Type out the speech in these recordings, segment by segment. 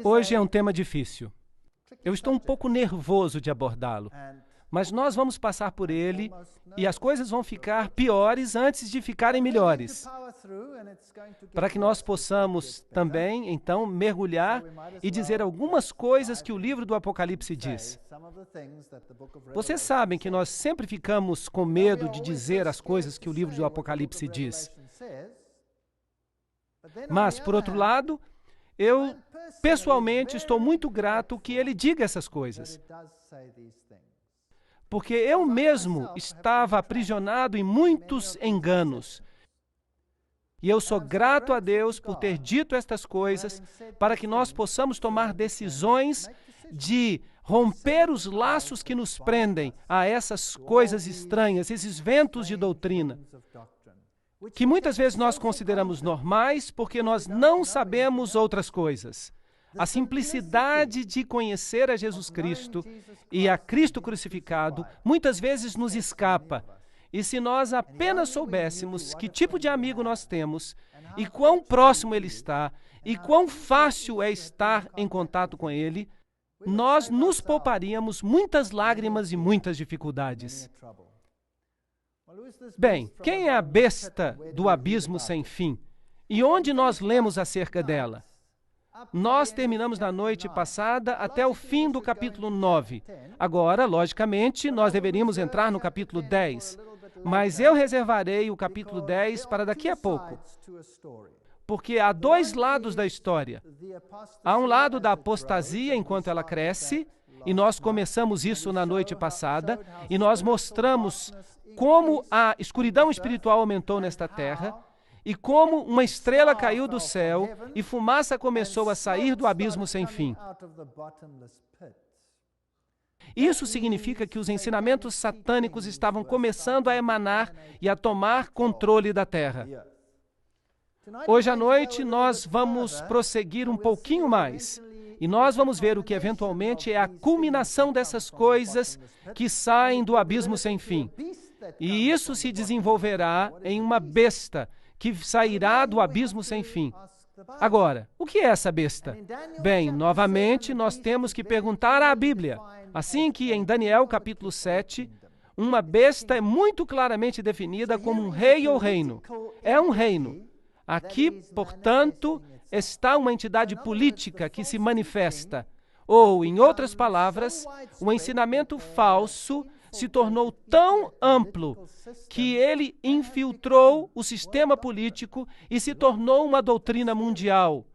Hoje é um tema difícil. Eu estou um pouco nervoso de abordá-lo, mas nós vamos passar por ele e as coisas vão ficar piores antes de ficarem melhores, para que nós possamos também, então, mergulhar e dizer algumas coisas que o livro do Apocalipse diz. Vocês sabem que nós sempre ficamos com medo de dizer as coisas que o livro do Apocalipse diz. Mas, por outro lado, eu, pessoalmente, estou muito grato que ele diga essas coisas. Porque eu mesmo estava aprisionado em muitos enganos. E eu sou grato a Deus por ter dito estas coisas para que nós possamos tomar decisões de romper os laços que nos prendem a essas coisas estranhas, esses ventos de doutrina, que muitas vezes nós consideramos normais porque nós não sabemos outras coisas. A simplicidade de conhecer a Jesus Cristo e a Cristo crucificado muitas vezes nos escapa. E se nós apenas soubéssemos que tipo de amigo nós temos e quão próximo ele está e quão fácil é estar em contato com ele, nós nos pouparíamos muitas lágrimas e muitas dificuldades. Bem, quem é a besta do abismo sem fim? E onde nós lemos acerca dela? Nós terminamos na noite passada até o fim do capítulo 9. Agora, logicamente, nós deveríamos entrar no capítulo 10. Mas eu reservarei o capítulo 10 para daqui a pouco. Porque há dois lados da história. Há um lado da apostasia enquanto ela cresce, e nós começamos isso na noite passada, e nós mostramos como a escuridão espiritual aumentou nesta terra, e como uma estrela caiu do céu e fumaça começou a sair do abismo sem fim. Isso significa que os ensinamentos satânicos estavam começando a emanar e a tomar controle da terra. Hoje à noite nós vamos prosseguir um pouquinho mais e nós vamos ver o que eventualmente é a culminação dessas coisas que saem do abismo sem fim. E isso se desenvolverá em uma besta que sairá do abismo sem fim. Agora, o que é essa besta? Bem, novamente, nós temos que perguntar à Bíblia. Assim que em Daniel capítulo 7, uma besta é muito claramente definida como um rei ou reino. É um reino. Aqui, portanto, está uma entidade política que se manifesta. Ou, em outras palavras, o ensinamento falso se tornou tão amplo que ele infiltrou o sistema político e se tornou uma doutrina mundial.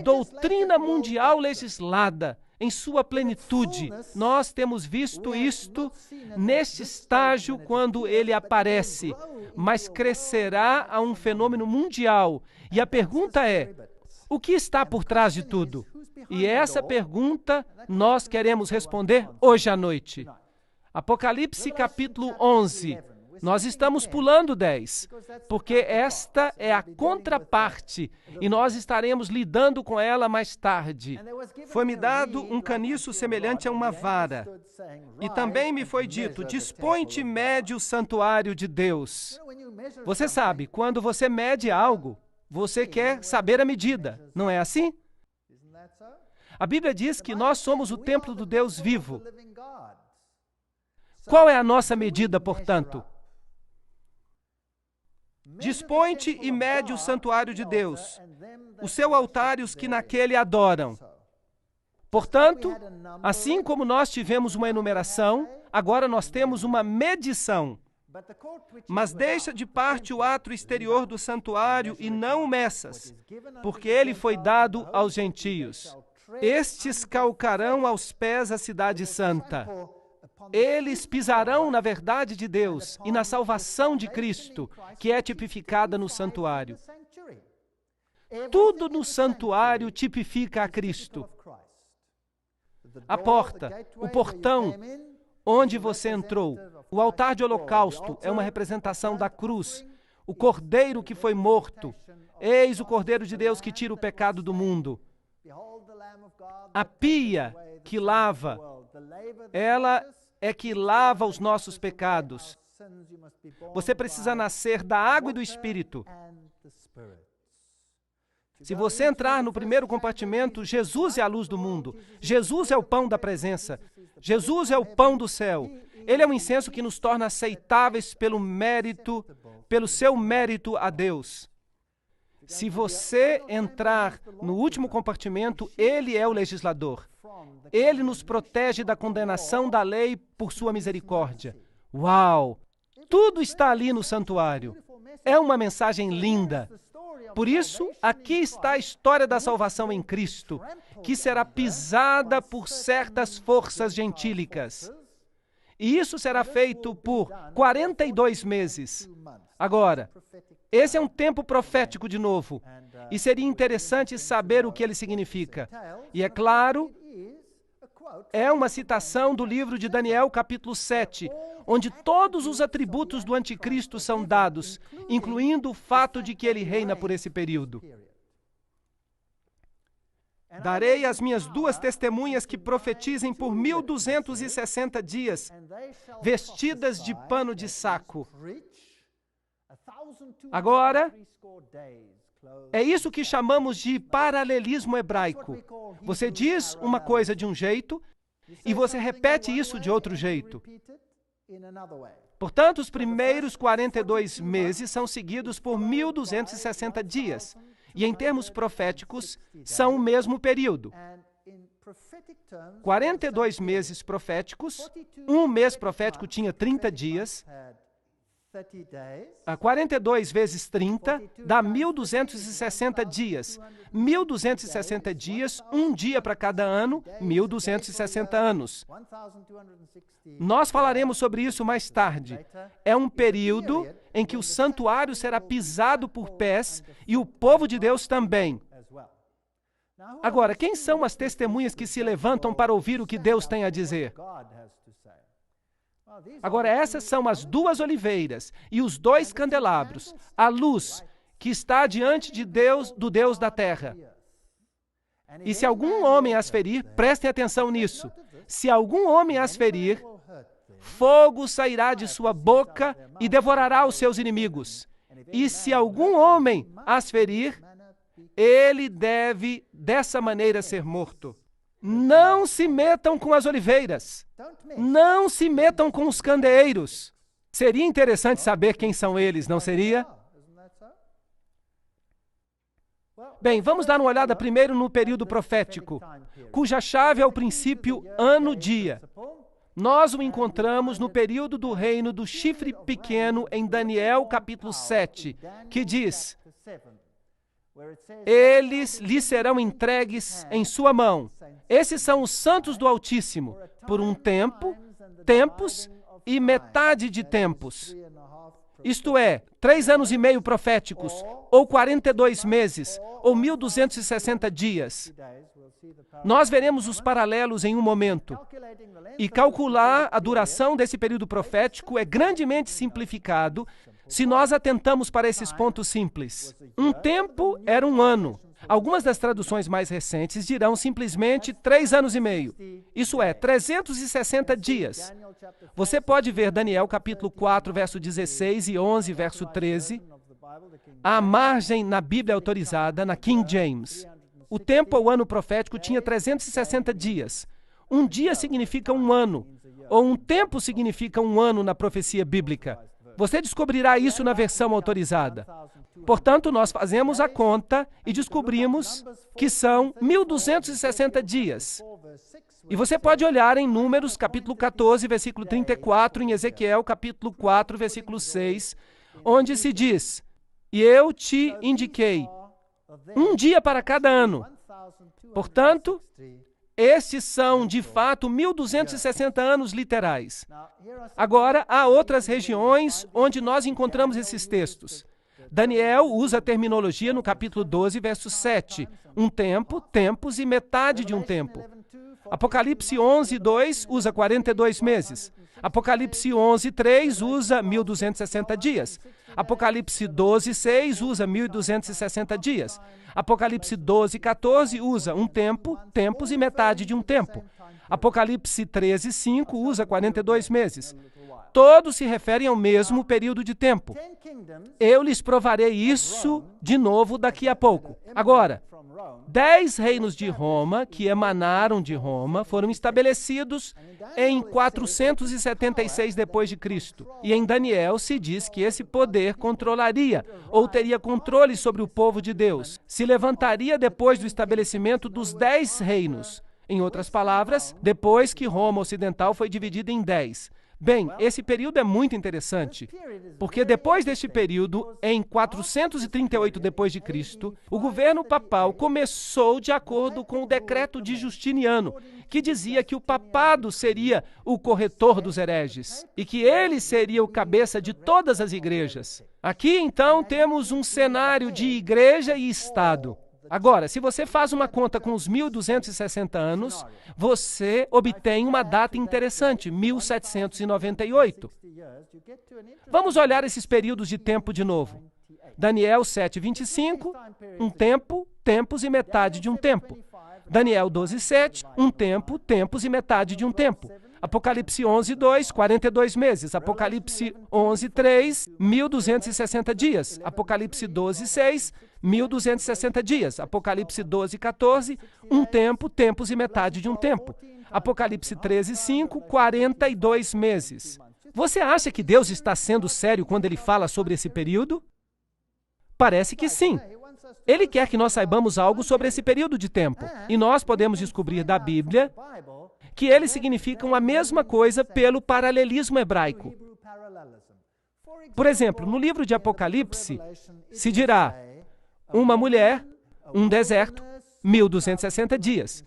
Doutrina mundial legislada em sua plenitude. Nós temos visto isto neste estágio quando ele aparece, mas crescerá a um fenômeno mundial. E a pergunta é, o que está por trás de tudo? E essa pergunta nós queremos responder hoje à noite. Apocalipse capítulo 11. Nós estamos pulando 10, porque esta é a contraparte e nós estaremos lidando com ela mais tarde. Foi-me dado um caniço semelhante a uma vara, e também me foi dito, dispõe-te e mede o santuário de Deus. Você sabe, quando você mede algo, você quer saber a medida, não é assim? A Bíblia diz que nós somos o templo do Deus vivo. Qual é a nossa medida, portanto? Dispõe-te e mede o santuário de Deus, o seu altar e os que naquele adoram. Portanto, assim como nós tivemos uma enumeração, agora nós temos uma medição. Mas deixa de parte o átrio exterior do santuário e não o meças, porque ele foi dado aos gentios. Estes calcarão aos pés a cidade santa. Eles pisarão na verdade de Deus e na salvação de Cristo, que é tipificada no santuário. Tudo no santuário tipifica a Cristo. A porta, o portão onde você entrou, o altar de holocausto é uma representação da cruz, o cordeiro que foi morto. Eis o Cordeiro de Deus que tira o pecado do mundo. A pia que lava, ela é que lava os nossos pecados. Você precisa nascer da água e do Espírito. Se você entrar no primeiro compartimento, Jesus é a luz do mundo. Jesus é o pão da presença. Jesus é o pão do céu. Ele é um incenso que nos torna aceitáveis pelo seu mérito a Deus. Se você entrar no último compartimento, ele é o legislador. Ele nos protege da condenação da lei por sua misericórdia. Uau! Tudo está ali no santuário. É uma mensagem linda. Por isso, aqui está a história da salvação em Cristo, que será pisada por certas forças gentílicas. E isso será feito por 42 meses. Agora, esse é um tempo profético de novo, e seria interessante saber o que ele significa. E é claro, é uma citação do livro de Daniel, capítulo 7, onde todos os atributos do anticristo são dados, incluindo o fato de que ele reina por esse período. Darei às minhas 2 testemunhas que profetizem por 1260 dias, vestidas de pano de saco. Agora, é isso que chamamos de paralelismo hebraico. Você diz uma coisa de um jeito e você repete isso de outro jeito. Portanto, os primeiros 42 meses são seguidos por 1260 dias. E em termos proféticos, são o mesmo período. 42 meses proféticos, um mês profético tinha 30 dias. 42 vezes 30 dá 1260 dias. 1260 dias, um dia para cada ano, 1260 anos. Nós falaremos sobre isso mais tarde. É um período em que o santuário será pisado por pés e o povo de Deus também. Agora, quem são as testemunhas que se levantam para ouvir o que Deus tem a dizer? Agora, essas são as 2 oliveiras e os 2 candelabros, a luz que está diante de Deus, do Deus da terra. E se algum homem as ferir, prestem atenção nisso, se algum homem as ferir, fogo sairá de sua boca e devorará os seus inimigos. E se algum homem as ferir, ele deve dessa maneira ser morto. Não se metam com as oliveiras. Não se metam com os candeeiros. Seria interessante saber quem são eles, não seria? Bem, vamos dar uma olhada primeiro no período profético, cuja chave é o princípio ano-dia. Nós o encontramos no período do reino do chifre pequeno em Daniel, capítulo 7, que diz: eles lhe serão entregues em sua mão. Esses são os santos do Altíssimo, por um tempo, tempos e metade de tempos. Isto é, 3 anos e meio proféticos, ou 42 meses, ou 1260 dias. Nós veremos os paralelos em um momento. E calcular a duração desse período profético é grandemente simplificado se nós atentamos para esses pontos simples. Um tempo era um ano. Algumas das traduções mais recentes dirão simplesmente 3 anos e meio. Isso é, 360 dias. Você pode ver Daniel capítulo 4, verso 16 e 11, verso 13. À margem na Bíblia autorizada, na King James. O tempo ou ano profético tinha 360 dias. Um dia significa um ano, ou um tempo significa um ano na profecia bíblica. Você descobrirá isso na versão autorizada. Portanto, nós fazemos a conta e descobrimos que são 1260 dias. E você pode olhar em Números, capítulo 14, versículo 34, em Ezequiel, capítulo 4, versículo 6, onde se diz: e eu te indiquei um dia para cada ano. Portanto, estes são, de fato, 1260 anos literais. Agora, há outras regiões onde nós encontramos esses textos. Daniel usa a terminologia no capítulo 12, verso 7. Um tempo, tempos e metade de um tempo. Apocalipse 11, 2 usa 42 meses. Apocalipse 11, 3 usa 1260 dias. Apocalipse 12, 6 usa 1260 dias. Apocalipse 12, 14 usa um tempo, tempos e metade de um tempo. Apocalipse 13:5 usa 42 meses. Todos se referem ao mesmo período de tempo. Eu lhes provarei isso de novo daqui a pouco. Agora, 10 reinos de Roma, que emanaram de Roma, foram estabelecidos em 476 d.C. E em Daniel se diz que esse poder controlaria, ou teria controle sobre o povo de Deus. Se levantaria depois do estabelecimento dos 10 reinos. Em outras palavras, depois que Roma Ocidental foi dividida em 10. Bem, esse período é muito interessante, porque depois deste período, em 438 d.C., o governo papal começou de acordo com o decreto de Justiniano, que dizia que o papado seria o corretor dos hereges e que ele seria o cabeça de todas as igrejas. Aqui, então, temos um cenário de igreja e Estado. Agora, se você faz uma conta com os 1.260 anos, você obtém uma data interessante, 1798. Vamos olhar esses períodos de tempo de novo. Daniel 7:25, um tempo, tempos e metade de um tempo. Daniel 12:7, um tempo, tempos e metade de um tempo. Apocalipse 11:2, 42 meses. Apocalipse 11:3, 1.260 dias. Apocalipse 12:6, 1.260 dias. Apocalipse 12:14, um tempo, tempos e metade de um tempo. Apocalipse 13:5, 42 meses. Você acha que Deus está sendo sério quando ele fala sobre esse período? Parece que sim. Ele quer que nós saibamos algo sobre esse período de tempo. E nós podemos descobrir da Bíblia que eles significam a mesma coisa pelo paralelismo hebraico. Por exemplo, no livro de Apocalipse, se dirá uma mulher, um deserto, 1.260 dias.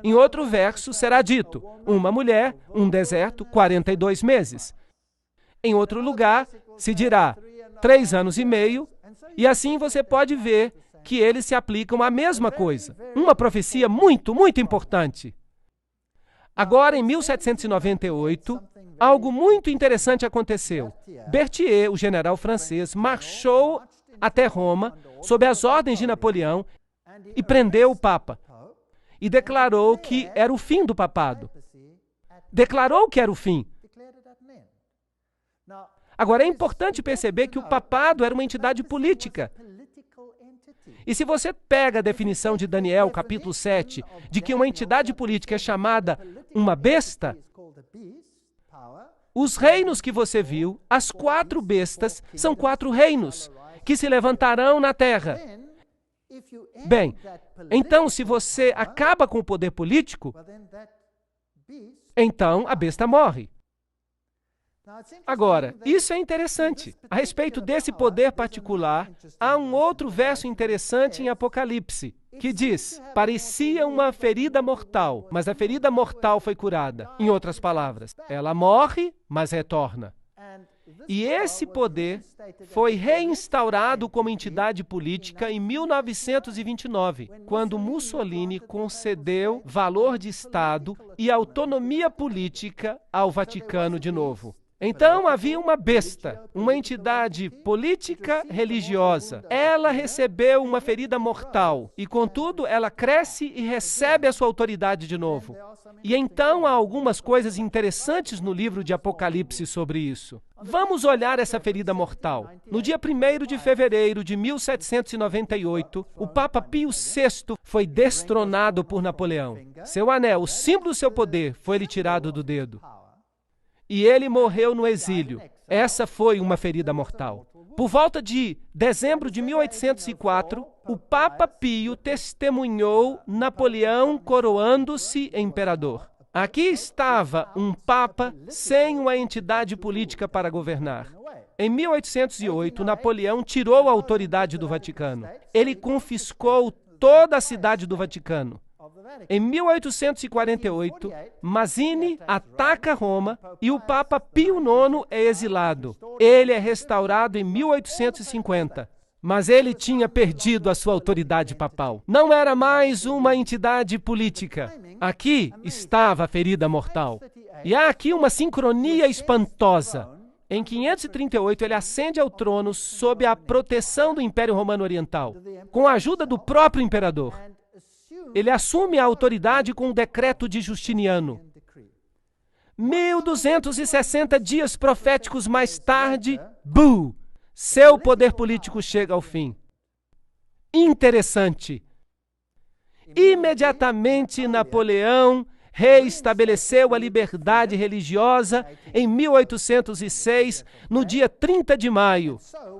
Em outro verso será dito, uma mulher, um deserto, 42 meses. Em outro lugar se dirá 3 anos e meio, e assim você pode ver que eles se aplicam à mesma coisa. Uma profecia muito, muito importante. Agora, em 1798, algo muito interessante aconteceu. Berthier, o general francês, marchou até Roma, sob as ordens de Napoleão, e prendeu o Papa. E declarou que era o fim do papado. Declarou que era o fim. Agora, é importante perceber que o papado era uma entidade política. E se você pega a definição de Daniel, capítulo 7, de que uma entidade política é chamada uma besta, os reinos que você viu, as 4 bestas, são 4 reinos que se levantarão na terra. Bem, então, se você acaba com o poder político, então a besta morre. Agora, isso é interessante. A respeito desse poder particular, há um outro verso interessante em Apocalipse, que diz, parecia uma ferida mortal, mas a ferida mortal foi curada. Em outras palavras, ela morre, mas retorna. E esse poder foi reinstaurado como entidade política em 1929, quando Mussolini concedeu valor de Estado e autonomia política ao Vaticano de novo. Então havia uma besta, uma entidade política religiosa. Ela recebeu uma ferida mortal e, contudo, ela cresce e recebe a sua autoridade de novo. E então há algumas coisas interessantes no livro de Apocalipse sobre isso. Vamos olhar essa ferida mortal. No dia 1º de fevereiro de 1798, o Papa Pio VI foi destronado por Napoleão. Seu anel, o símbolo do seu poder, foi-lhe tirado do dedo. E ele morreu no exílio. Essa foi uma ferida mortal. Por volta de dezembro de 1804, o Papa Pio testemunhou Napoleão coroando-se imperador. Aqui estava um Papa sem uma entidade política para governar. Em 1808, Napoleão tirou a autoridade do Vaticano. Ele confiscou toda a cidade do Vaticano. Em 1848, Mazzini ataca Roma e o Papa Pio IX é exilado. Ele é restaurado em 1850, mas ele tinha perdido a sua autoridade papal. Não era mais uma entidade política. Aqui estava a ferida mortal. E há aqui uma sincronia espantosa. Em 538, ele ascende ao trono sob a proteção do Império Romano Oriental, com a ajuda do próprio imperador. ele assume a autoridade com o decreto de Justiniano. 1260 dias proféticos mais tarde, seu poder político chega ao fim. Interessante. Imediatamente, Napoleão reestabeleceu a liberdade religiosa em 1806, no dia 30 de maio.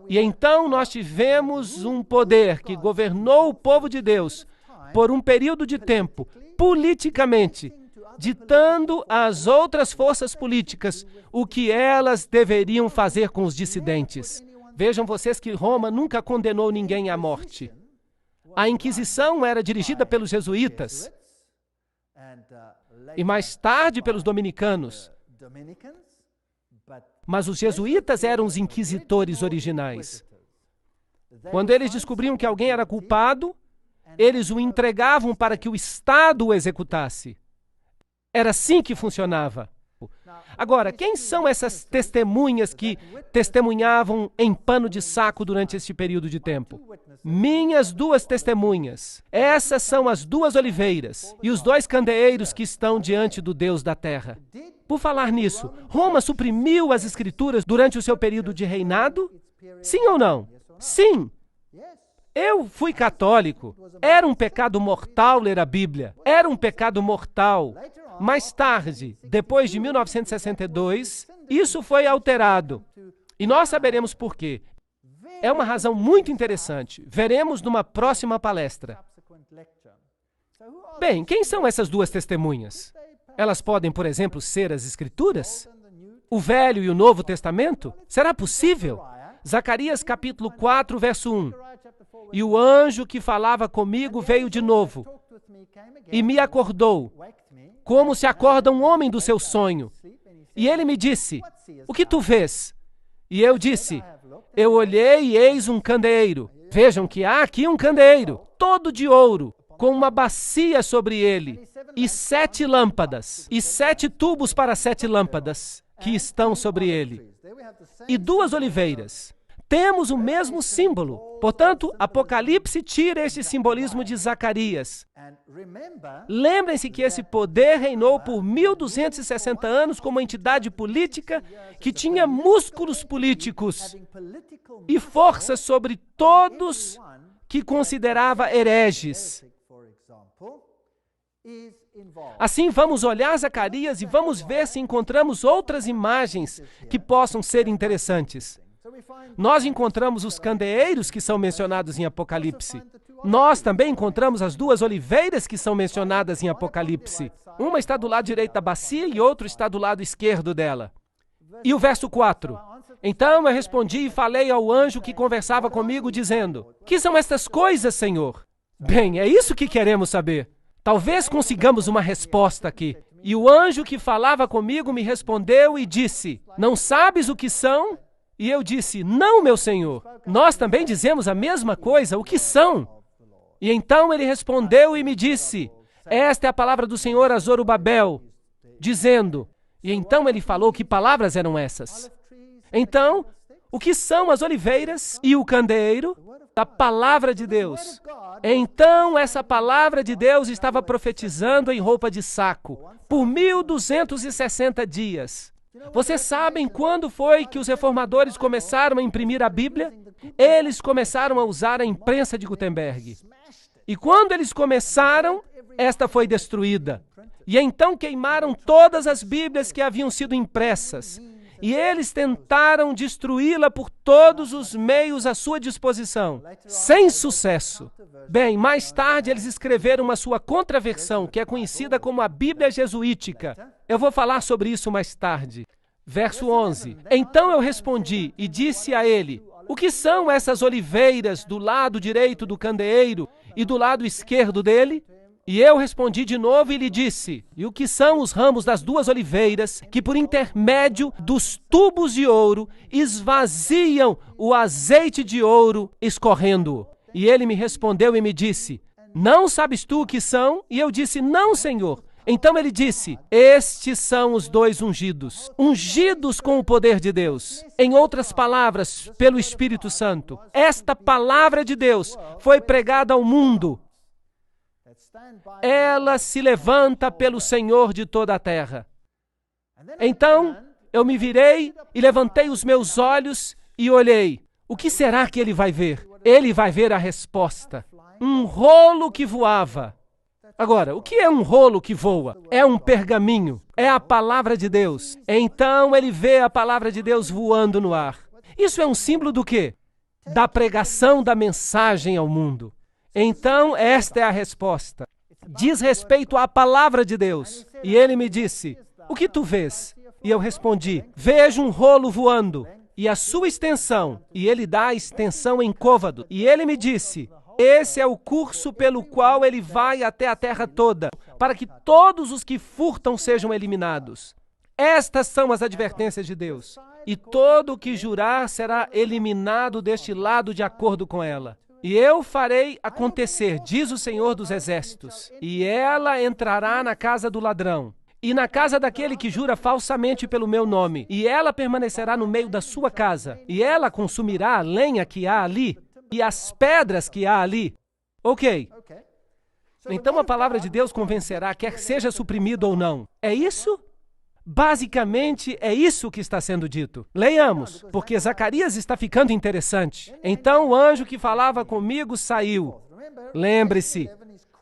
E então nós tivemos um poder que governou o povo de Deus por um período de tempo, politicamente, ditando às outras forças políticas o que elas deveriam fazer com os dissidentes. Vejam vocês que Roma nunca condenou ninguém à morte. A Inquisição era dirigida pelos jesuítas e mais tarde pelos dominicanos. Mas os jesuítas eram os inquisitores originais. Quando eles descobriam que alguém era culpado, eles o entregavam para que o Estado o executasse. Era assim que funcionava. Agora, quem são essas testemunhas que testemunhavam em pano de saco durante este período de tempo? Minhas duas testemunhas. Essas são as duas oliveiras e os dois candeeiros que estão diante do Deus da terra. Por falar nisso, Roma suprimiu as escrituras durante o seu período de reinado? Sim ou não? Sim. Eu fui católico. Era um pecado mortal ler a Bíblia. Era um pecado mortal. Mais tarde, depois de 1962, isso foi alterado. E nós saberemos por quê. É uma razão muito interessante. Veremos numa próxima palestra. Bem, quem são essas duas testemunhas? Elas podem, por exemplo, ser as Escrituras? O Velho e o Novo Testamento? Será possível? Zacarias capítulo 4, verso 1. E o anjo que falava comigo veio de novo e me acordou, como se acorda um homem do seu sonho. E ele me disse, o que tu vês? E eu disse, eu olhei e eis um candeeiro. Vejam que há aqui um candeeiro, todo de ouro, com uma bacia sobre ele, e 7 lâmpadas, e 7 tubos para 7 lâmpadas, que estão sobre ele. E 2 oliveiras. Temos o mesmo símbolo. Portanto, Apocalipse tira este simbolismo de Zacarias. Lembrem-se que esse poder reinou por 1260 anos como uma entidade política que tinha músculos políticos e força sobre todos que considerava hereges. Assim, vamos olhar Zacarias e vamos ver se encontramos outras imagens que possam ser interessantes. Nós encontramos os candeeiros que são mencionados em Apocalipse. Nós também encontramos as 2 oliveiras que são mencionadas em Apocalipse. Uma está do lado direito da bacia e outra está do lado esquerdo dela. E o verso 4. Então eu respondi e falei ao anjo que conversava comigo, dizendo, que são estas coisas, Senhor? Bem, é isso que queremos saber. Talvez consigamos uma resposta aqui. E o anjo que falava comigo me respondeu e disse, não sabes o que são? E eu disse, não, meu Senhor. Nós também dizemos a mesma coisa, o que são? E então ele respondeu e me disse, esta é a palavra do Senhor a Zorobabel, dizendo, e então ele falou que palavras eram essas. Então, o que são as oliveiras e o candeeiro? A palavra de Deus. Então, essa palavra de Deus estava profetizando em roupa de saco, por 1260 dias. Vocês sabem quando foi que os reformadores começaram a imprimir a Bíblia? Eles começaram a usar a imprensa de Gutenberg. E quando eles começaram, esta foi destruída. E então queimaram todas as Bíblias que haviam sido impressas. E eles tentaram destruí-la por todos os meios à sua disposição, sem sucesso. Bem, mais tarde eles escreveram uma sua contraversão, que é conhecida como a Bíblia Jesuítica. Eu vou falar sobre isso mais tarde. Verso 11. Então eu respondi e disse a ele, o que são essas oliveiras do lado direito do candeeiro e do lado esquerdo dele? E eu respondi de novo e lhe disse, e o que são os ramos das 2 oliveiras que por intermédio dos tubos de ouro esvaziam o azeite de ouro escorrendo? E ele me respondeu e me disse, não sabes tu o que são? E eu disse, não, Senhor. Então ele disse, estes são os 2 ungidos, ungidos com o poder de Deus. Em outras palavras, pelo Espírito Santo. Esta palavra de Deus foi pregada ao mundo. ela se levanta pelo Senhor de toda a terra. Então, eu me virei e levantei os meus olhos e olhei. O que será que ele vai ver? Ele vai ver a resposta. Um rolo que voava. Agora, o que é um rolo que voa? É um pergaminho. É a palavra de Deus. Então, ele vê a palavra de Deus voando no ar. Isso é um símbolo do quê? Da pregação da mensagem ao mundo. Então, esta é a resposta. Diz respeito à palavra de Deus. E ele me disse, o que tu vês? E eu respondi, vejo um rolo voando. E a sua extensão. E ele dá a extensão em côvado. E ele me disse, esse é o curso pelo qual ele vai até a terra toda, para que todos os que furtam sejam eliminados. Estas são as advertências de Deus. E todo o que jurar será eliminado deste lado de acordo com ela. E eu farei acontecer, diz o Senhor dos Exércitos, e ela entrará na casa do ladrão, e na casa daquele que jura falsamente pelo meu nome, e ela permanecerá no meio da sua casa, e ela consumirá a lenha que há ali, e as pedras que há ali. Ok. Então a palavra de Deus convencerá, quer seja suprimido ou não. É isso? Basicamente, é isso que está sendo dito. Leiamos, porque Zacarias está ficando interessante. Então o anjo que falava comigo saiu. Lembre-se,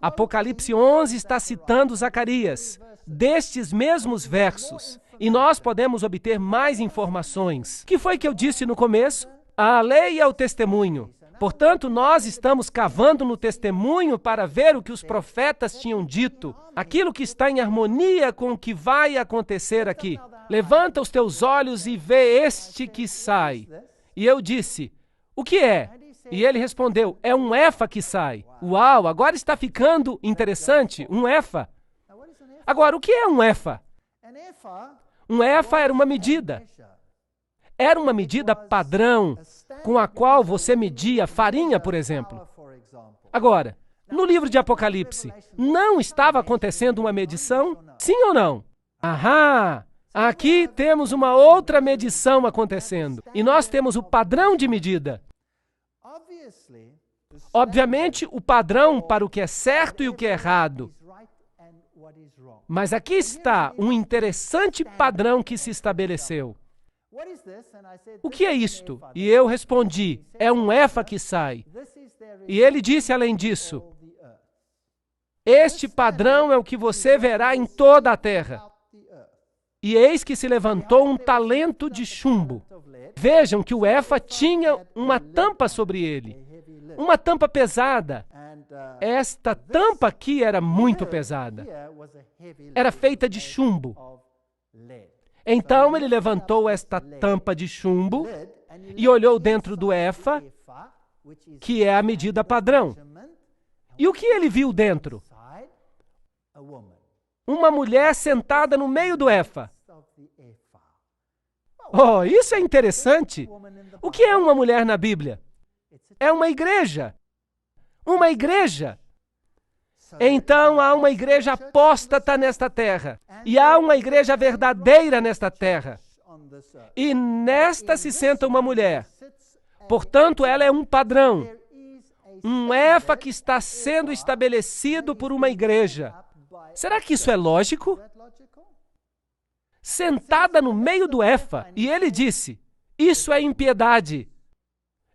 Apocalipse 11 está citando Zacarias, destes mesmos versos. E nós podemos obter mais informações. O que foi que eu disse no começo? A lei é o testemunho. Portanto, nós estamos cavando no testemunho para ver o que os profetas tinham dito, aquilo que está em harmonia com o que vai acontecer aqui. Levanta os teus olhos e vê este que sai. E eu disse, o que é? E ele respondeu, é um efa que sai. Uau, agora está ficando interessante, um efa. Agora, o que é um efa? Um efa era uma medida. Era uma medida padrão com a qual você media farinha, por exemplo. Agora, no livro de Apocalipse, não estava acontecendo uma medição? Sim ou não? Ahá! Aqui temos uma outra medição acontecendo. E nós temos o padrão de medida. Obviamente, o padrão para o que é certo e o que é errado. Mas aqui está um interessante padrão que se estabeleceu. O que é isto? E eu respondi, é um efa que sai. E ele disse além disso, este padrão é o que você verá em toda a terra. E eis que se levantou um talento de chumbo. Vejam que o efa tinha uma tampa sobre ele. Uma tampa pesada. Esta tampa aqui era muito pesada. Era feita de chumbo. Então ele levantou esta tampa de chumbo e olhou dentro do efa, que é a medida padrão. E o que ele viu dentro? Uma mulher sentada no meio do efa. Oh, isso é interessante. O que é uma mulher na Bíblia? É uma igreja. Uma igreja. Então há uma igreja apóstata nesta terra. E há uma igreja verdadeira nesta terra. E nesta se senta uma mulher. Portanto, ela é um padrão. Um efa que está sendo estabelecido por uma igreja. Será que isso é lógico? Sentada no meio do efa. E ele disse, isso é impiedade.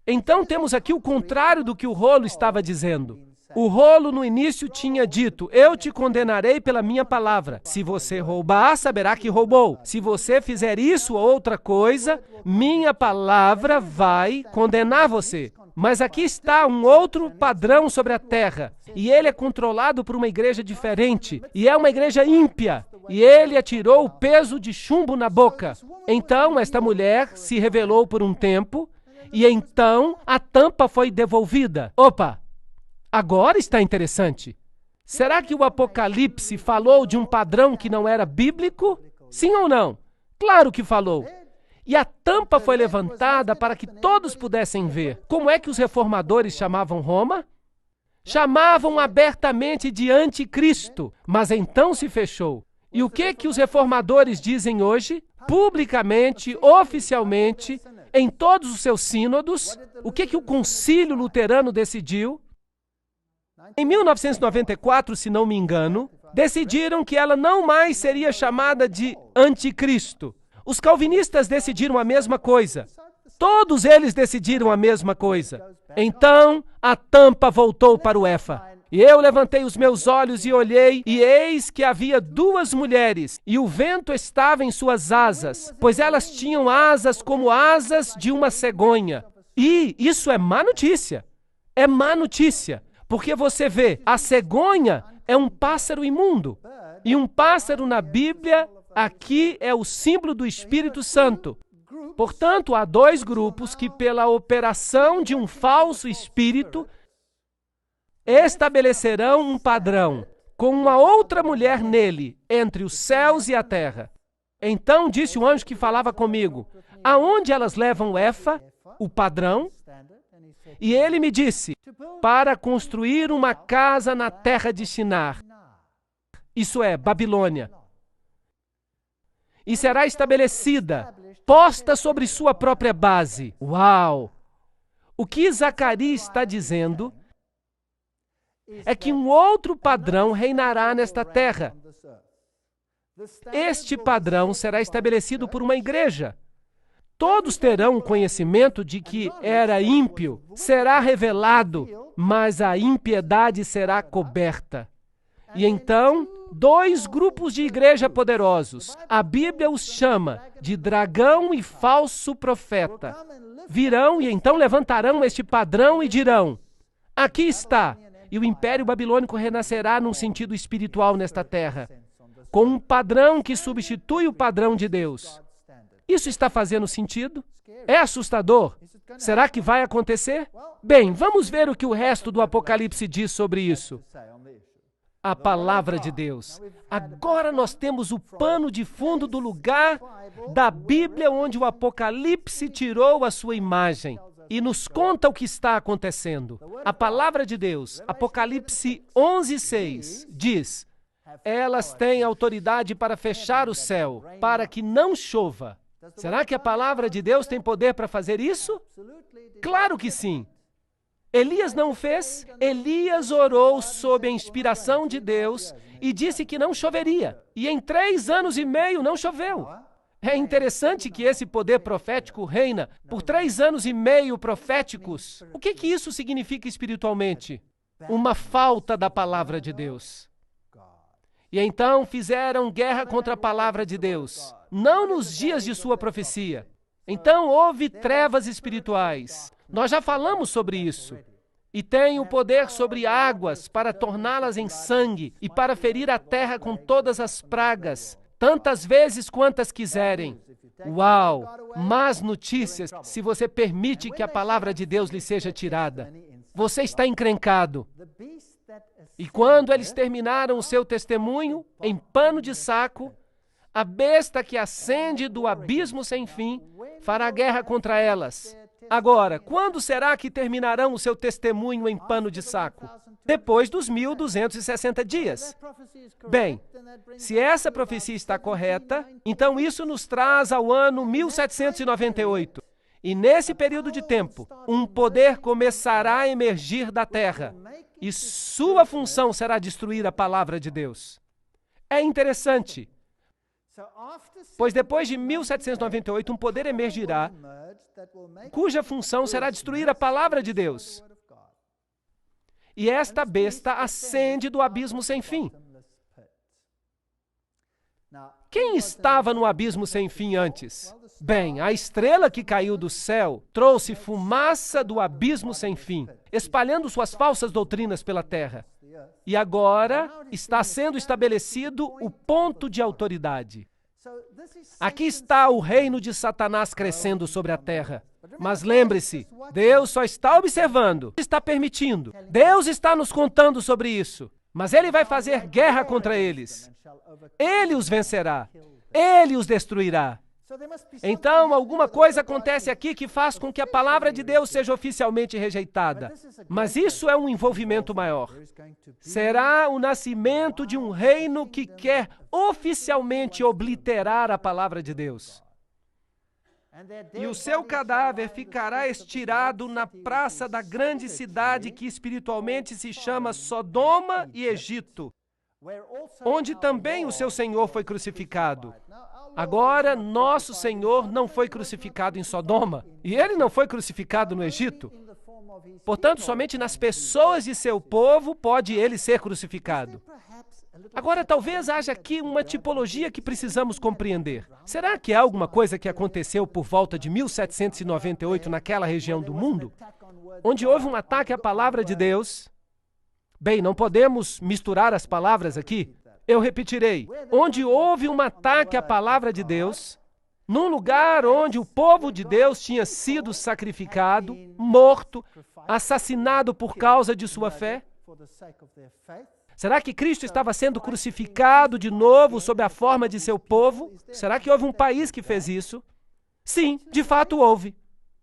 Então temos aqui o contrário do que o rolo estava dizendo. O rolo no início tinha dito, eu te condenarei pela minha palavra. Se você roubar, saberá que roubou. Se você fizer isso ou outra coisa, minha palavra vai condenar você. Mas aqui está um outro padrão sobre a terra. E ele é controlado por uma igreja diferente. E é uma igreja ímpia. E ele atirou o peso de chumbo na boca. Então, esta mulher se revelou por um tempo. E então, a tampa foi devolvida. Opa! Agora está interessante. Será que o Apocalipse falou de um padrão que não era bíblico? Sim ou não? Claro que falou. E a tampa foi levantada para que todos pudessem ver. Como é que os reformadores chamavam Roma? Chamavam abertamente de anticristo, mas então se fechou. E o que os reformadores dizem hoje? Publicamente, oficialmente, em todos os seus sínodos, o que o concílio luterano decidiu? Em 1994, se não me engano, decidiram que ela não mais seria chamada de anticristo. Os calvinistas decidiram a mesma coisa. Todos eles decidiram a mesma coisa. Então, a tampa voltou para o Efa. E eu levantei os meus olhos e olhei, e eis que havia duas mulheres, e o vento estava em suas asas, pois elas tinham asas como asas de uma cegonha. E isso é má notícia. É má notícia, porque você vê, a cegonha é um pássaro imundo. E um pássaro na Bíblia, aqui é o símbolo do Espírito Santo. Portanto, há dois grupos que, pela operação de um falso espírito, estabelecerão um padrão com uma outra mulher nele, entre os céus e a terra. Então disse o anjo que falava comigo, aonde elas levam o Efa, o padrão? E ele me disse, para construir uma casa na terra de Shinar, isso é, Babilônia, e será estabelecida, posta sobre sua própria base. Uau! O que Zacarias está dizendo é que um outro padrão reinará nesta terra. Este padrão será estabelecido por uma igreja. Todos terão o conhecimento de que era ímpio, será revelado, mas a impiedade será coberta. E então, dois grupos de igreja poderosos, a Bíblia os chama de dragão e falso profeta, virão e então levantarão este padrão e dirão, aqui está, e o Império Babilônico renascerá num sentido espiritual nesta terra, com um padrão que substitui o padrão de Deus. Isso está fazendo sentido? É assustador? Será que vai acontecer? Bem, vamos ver o que o resto do Apocalipse diz sobre isso. A palavra de Deus. Agora nós temos o pano de fundo do lugar da Bíblia onde o Apocalipse tirou a sua imagem e nos conta o que está acontecendo. A palavra de Deus, Apocalipse 11:6, diz, elas têm autoridade para fechar o céu, para que não chova. Será que a palavra de Deus tem poder para fazer isso? Claro que sim. Elias não o fez? Elias orou sob a inspiração de Deus e disse que não choveria. E em 3 anos e meio não choveu. É interessante que esse poder profético reina por 3 anos e meio proféticos. O que isso significa espiritualmente? Uma falta da palavra de Deus. E então fizeram guerra contra a palavra de Deus, não nos dias de sua profecia. Então houve trevas espirituais. Nós já falamos sobre isso. E tem o poder sobre águas para torná-las em sangue e para ferir a terra com todas as pragas, tantas vezes quantas quiserem. Uau! Más notícias se você permite que a palavra de Deus lhe seja tirada. Você está encrencado. E quando eles terminaram o seu testemunho, em pano de saco, a besta que ascende do abismo sem fim fará guerra contra elas. Agora, quando será que terminarão o seu testemunho em pano de saco? Depois dos 1260 dias. Bem, se essa profecia está correta, então isso nos traz ao ano 1798. E nesse período de tempo, um poder começará a emergir da terra, e sua função será destruir a palavra de Deus. É interessante, pois depois de 1798, um poder emergirá, cuja função será destruir a palavra de Deus. E esta besta ascende do abismo sem fim. Quem estava no abismo sem fim antes? Bem, a estrela que caiu do céu trouxe fumaça do abismo sem fim, espalhando suas falsas doutrinas pela terra. E agora está sendo estabelecido o ponto de autoridade. Aqui está o reino de Satanás crescendo sobre a terra. Mas lembre-se, Deus só está observando, está permitindo. Deus está nos contando sobre isso. Mas Ele vai fazer guerra contra eles. Ele os vencerá. Ele os destruirá. Então, alguma coisa acontece aqui que faz com que a palavra de Deus seja oficialmente rejeitada. Mas isso é um envolvimento maior. Será o nascimento de um reino que quer oficialmente obliterar a palavra de Deus. e o seu cadáver ficará estirado na praça da grande cidade que espiritualmente se chama Sodoma e Egito, onde também o seu Senhor foi crucificado. Agora, nosso Senhor não foi crucificado em Sodoma, e ele não foi crucificado no Egito. Portanto, somente nas pessoas de seu povo pode ele ser crucificado. Agora, talvez haja aqui uma tipologia que precisamos compreender. Será que há alguma coisa que aconteceu por volta de 1798 naquela região do mundo, onde houve um ataque à palavra de Deus? Bem, não podemos misturar as palavras aqui. Eu repetirei. Onde houve um ataque à palavra de Deus, num lugar onde o povo de Deus tinha sido sacrificado, morto, assassinado por causa de sua fé? Será que Cristo estava sendo crucificado de novo sob a forma de seu povo? Será que houve um país que fez isso? Sim, de fato houve.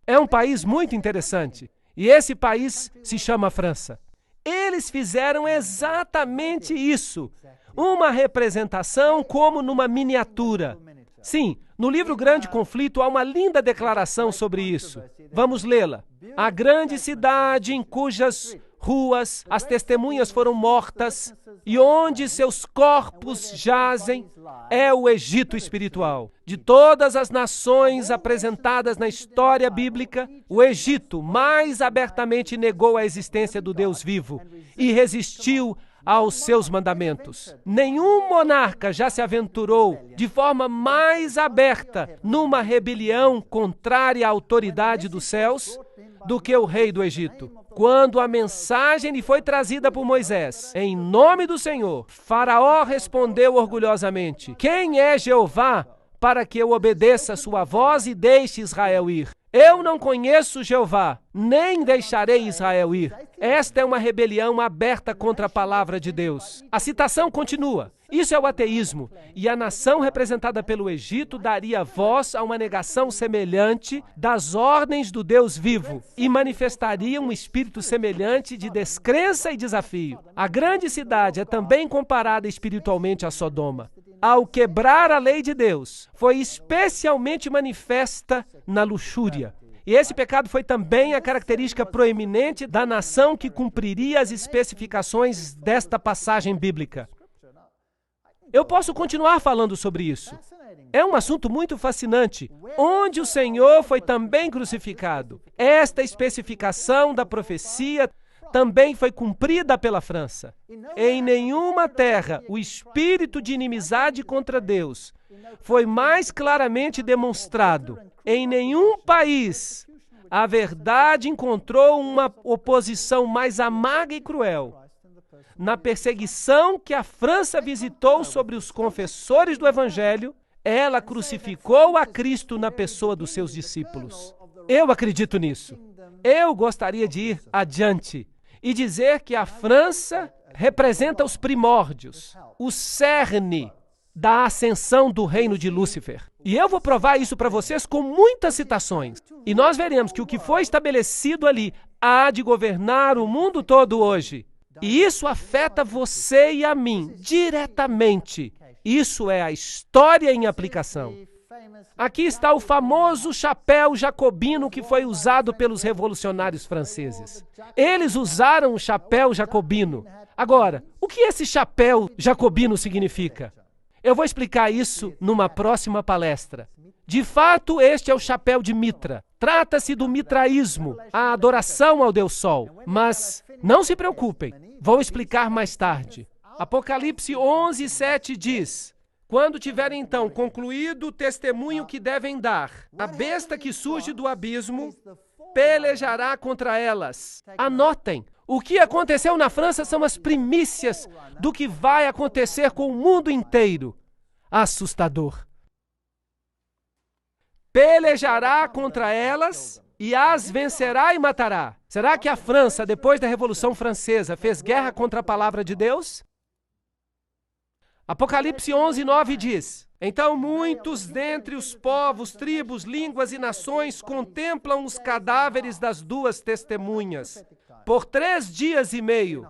É um país muito interessante. E esse país se chama França. Eles fizeram exatamente isso. Uma representação como numa miniatura. Sim, no livro Grande Conflito há uma linda declaração sobre isso. Vamos lê-la. A grande cidade em cujas ruas as testemunhas foram mortas e onde seus corpos jazem é o Egito espiritual. De todas as nações apresentadas na história bíblica, o Egito mais abertamente negou a existência do Deus vivo e resistiu aos seus mandamentos. Nenhum monarca já se aventurou de forma mais aberta numa rebelião contrária à autoridade dos céus do que o rei do Egito. Quando a mensagem lhe foi trazida por Moisés, em nome do Senhor, Faraó respondeu orgulhosamente: quem é Jeová para que eu obedeça a sua voz e deixe Israel ir? Eu não conheço Jeová, nem deixarei Israel ir. Esta é uma rebelião aberta contra a palavra de Deus. A citação continua. Isso é o ateísmo. E a nação representada pelo Egito daria voz a uma negação semelhante das ordens do Deus vivo e manifestaria um espírito semelhante de descrença e desafio. A grande cidade é também comparada espiritualmente a Sodoma. Ao quebrar a lei de Deus, foi especialmente manifesta na luxúria. E esse pecado foi também a característica proeminente da nação que cumpriria as especificações desta passagem bíblica. Eu posso continuar falando sobre isso. É um assunto muito fascinante, onde o Senhor foi também crucificado. Esta especificação da profecia também foi cumprida pela França. Em nenhuma terra o espírito de inimizade contra Deus foi mais claramente demonstrado. Em nenhum país a verdade encontrou uma oposição mais amarga e cruel. Na perseguição que a França visitou sobre os confessores do Evangelho, ela crucificou a Cristo na pessoa dos seus discípulos. Eu acredito nisso. Eu gostaria de ir adiante e dizer que a França representa os primórdios, o cerne da ascensão do reino de Lúcifer. E eu vou provar isso para vocês com muitas citações. E nós veremos que o que foi estabelecido ali há de governar o mundo todo hoje. E isso afeta você e a mim diretamente. Isso é a história em aplicação. Aqui está o famoso chapéu jacobino que foi usado pelos revolucionários franceses. Eles usaram o chapéu jacobino. Agora, o que esse chapéu jacobino significa? Eu vou explicar isso numa próxima palestra. De fato, este é o chapéu de Mitra. Trata-se do mitraísmo, a adoração ao Deus Sol. Mas não se preocupem, vou explicar mais tarde. Apocalipse 11:7 diz: quando tiverem então concluído o testemunho que devem dar, a besta que surge do abismo pelejará contra elas. Anotem, o que aconteceu na França são as primícias do que vai acontecer com o mundo inteiro. Assustador. Pelejará contra elas e as vencerá e matará. Será que a França, depois da Revolução Francesa, fez guerra contra a palavra de Deus? Apocalipse 11:9 diz: então muitos dentre os povos, tribos, línguas e nações contemplam os cadáveres das duas testemunhas por 3 dias e meio.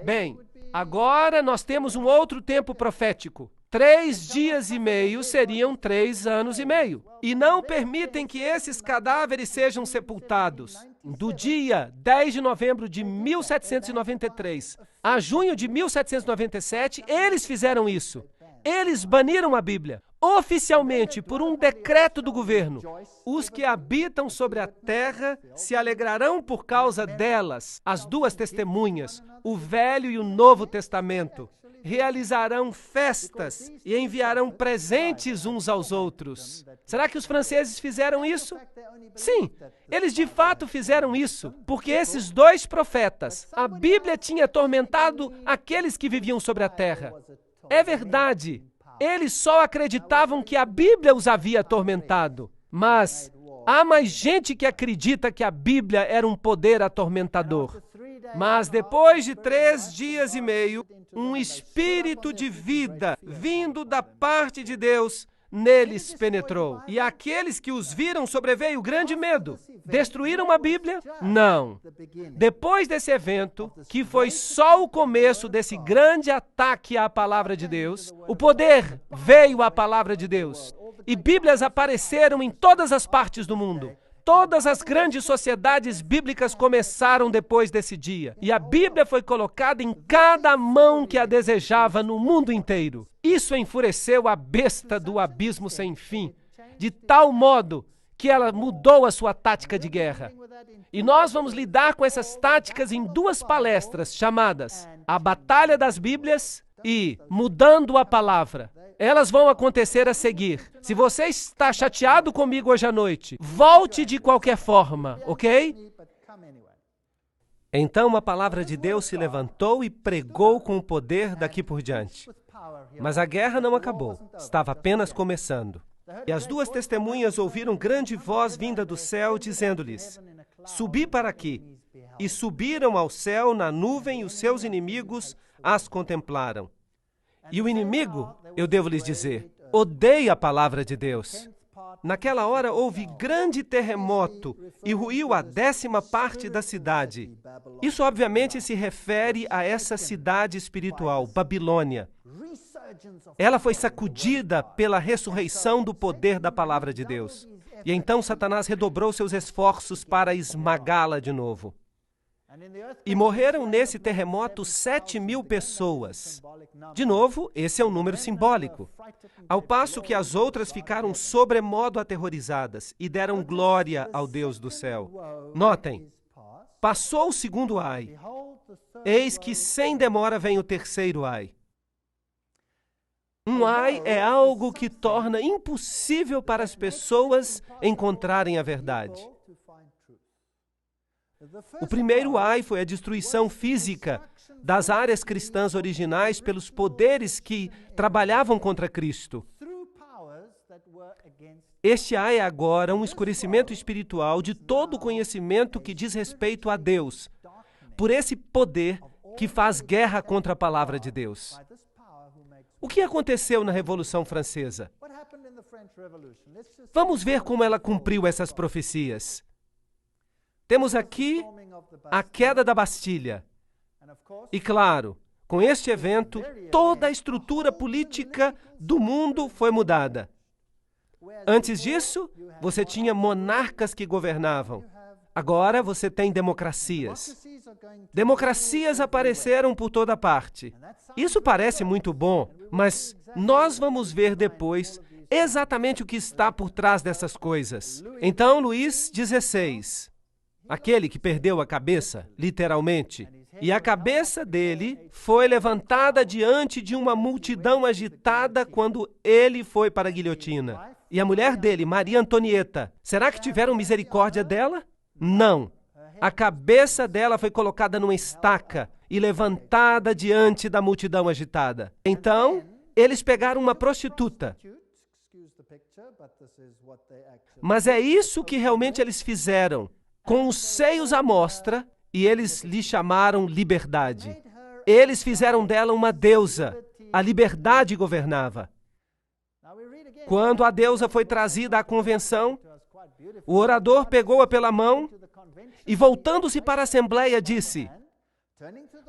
Bem, agora nós temos um outro tempo profético. 3 dias e meio seriam 3 anos e meio. E não permitem que esses cadáveres sejam sepultados. Do dia 10 de novembro de 1793 a junho de 1797, eles fizeram isso. Eles baniram a Bíblia. Oficialmente, por um decreto do governo, os que habitam sobre a terra se alegrarão por causa delas, as 2 testemunhas, o Velho e o Novo Testamento. Realizarão festas e enviarão presentes uns aos outros. Será que os franceses fizeram isso? Sim, eles de fato fizeram isso, porque esses 2 profetas, a Bíblia tinha atormentado aqueles que viviam sobre a terra. É verdade, eles só acreditavam que a Bíblia os havia atormentado, mas há mais gente que acredita que a Bíblia era um poder atormentador. Mas depois de 3 dias e meio, um espírito de vida vindo da parte de Deus neles penetrou. E àqueles que os viram sobreveio grande medo. Destruíram a Bíblia? Não. Depois desse evento, que foi só o começo desse grande ataque à palavra de Deus, o poder veio à palavra de Deus. E Bíblias apareceram em todas as partes do mundo. Todas as grandes sociedades bíblicas começaram depois desse dia. E a Bíblia foi colocada em cada mão que a desejava no mundo inteiro. Isso enfureceu a besta do abismo sem fim, de tal modo que ela mudou a sua tática de guerra. E nós vamos lidar com essas táticas em 2 palestras chamadas A Batalha das Bíblias e Mudando a Palavra. Elas vão acontecer a seguir. Se você está chateado comigo hoje à noite, volte de qualquer forma, ok? Então a palavra de Deus se levantou e pregou com o poder daqui por diante. Mas a guerra não acabou, estava apenas começando. E as 2 testemunhas ouviram grande voz vinda do céu, dizendo-lhes: Subi para aqui. E subiram ao céu na nuvem, e os seus inimigos as contemplaram. E o inimigo, eu devo lhes dizer, odeia a palavra de Deus. Naquela hora houve grande terremoto e ruiu a 10ª parte da cidade. Isso obviamente se refere a essa cidade espiritual, Babilônia. Ela foi sacudida pela ressurreição do poder da palavra de Deus. E então Satanás redobrou seus esforços para esmagá-la de novo. E morreram nesse terremoto 7.000 pessoas. De novo, esse é um número simbólico. Ao passo que as outras ficaram sobremodo aterrorizadas e deram glória ao Deus do céu. Notem, passou o 2º ai. Eis que sem demora vem o 3º ai. Um ai é algo que torna impossível para as pessoas encontrarem a verdade. O 1º ai foi a destruição física das áreas cristãs originais pelos poderes que trabalhavam contra Cristo. Este ai é agora um escurecimento espiritual de todo o conhecimento que diz respeito a Deus, por esse poder que faz guerra contra a palavra de Deus. O que aconteceu na Revolução Francesa? Vamos ver como ela cumpriu essas profecias. Temos aqui a queda da Bastilha. E claro, com este evento, toda a estrutura política do mundo foi mudada. Antes disso, você tinha monarcas que governavam. Agora você tem democracias. Democracias apareceram por toda parte. Isso parece muito bom, mas nós vamos ver depois exatamente o que está por trás dessas coisas. Então, Luís XVI, aquele que perdeu a cabeça, literalmente, e a cabeça dele foi levantada diante de uma multidão agitada quando ele foi para a guilhotina. E a mulher dele, Maria Antonieta, será que tiveram misericórdia dela? Não. A cabeça dela foi colocada numa estaca e levantada diante da multidão agitada. Então, eles pegaram uma prostituta. Mas é isso que realmente eles fizeram. Com os seios à mostra, e eles lhe chamaram liberdade. Eles fizeram dela uma deusa. A liberdade governava. Quando a deusa foi trazida à convenção, o orador pegou-a pela mão e, voltando-se para a assembleia, disse: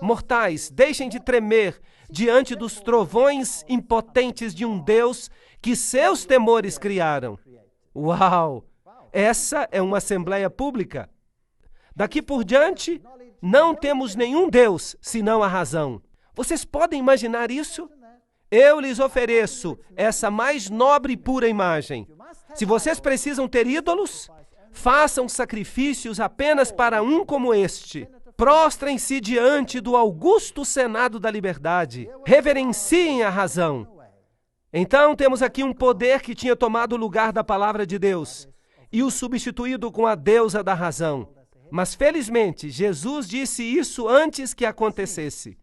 Mortais, deixem de tremer diante dos trovões impotentes de um Deus que seus temores criaram. Uau! Essa é uma assembleia pública. Daqui por diante, não temos nenhum Deus senão a razão. Vocês podem imaginar isso? Eu lhes ofereço essa mais nobre e pura imagem. Se vocês precisam ter ídolos, façam sacrifícios apenas para um como este. Prostrem-se diante do augusto Senado da Liberdade. Reverenciem a razão. Então, temos aqui um poder que tinha tomado o lugar da palavra de Deus e o substituído com a deusa da razão. Mas, felizmente, Jesus disse isso antes que acontecesse.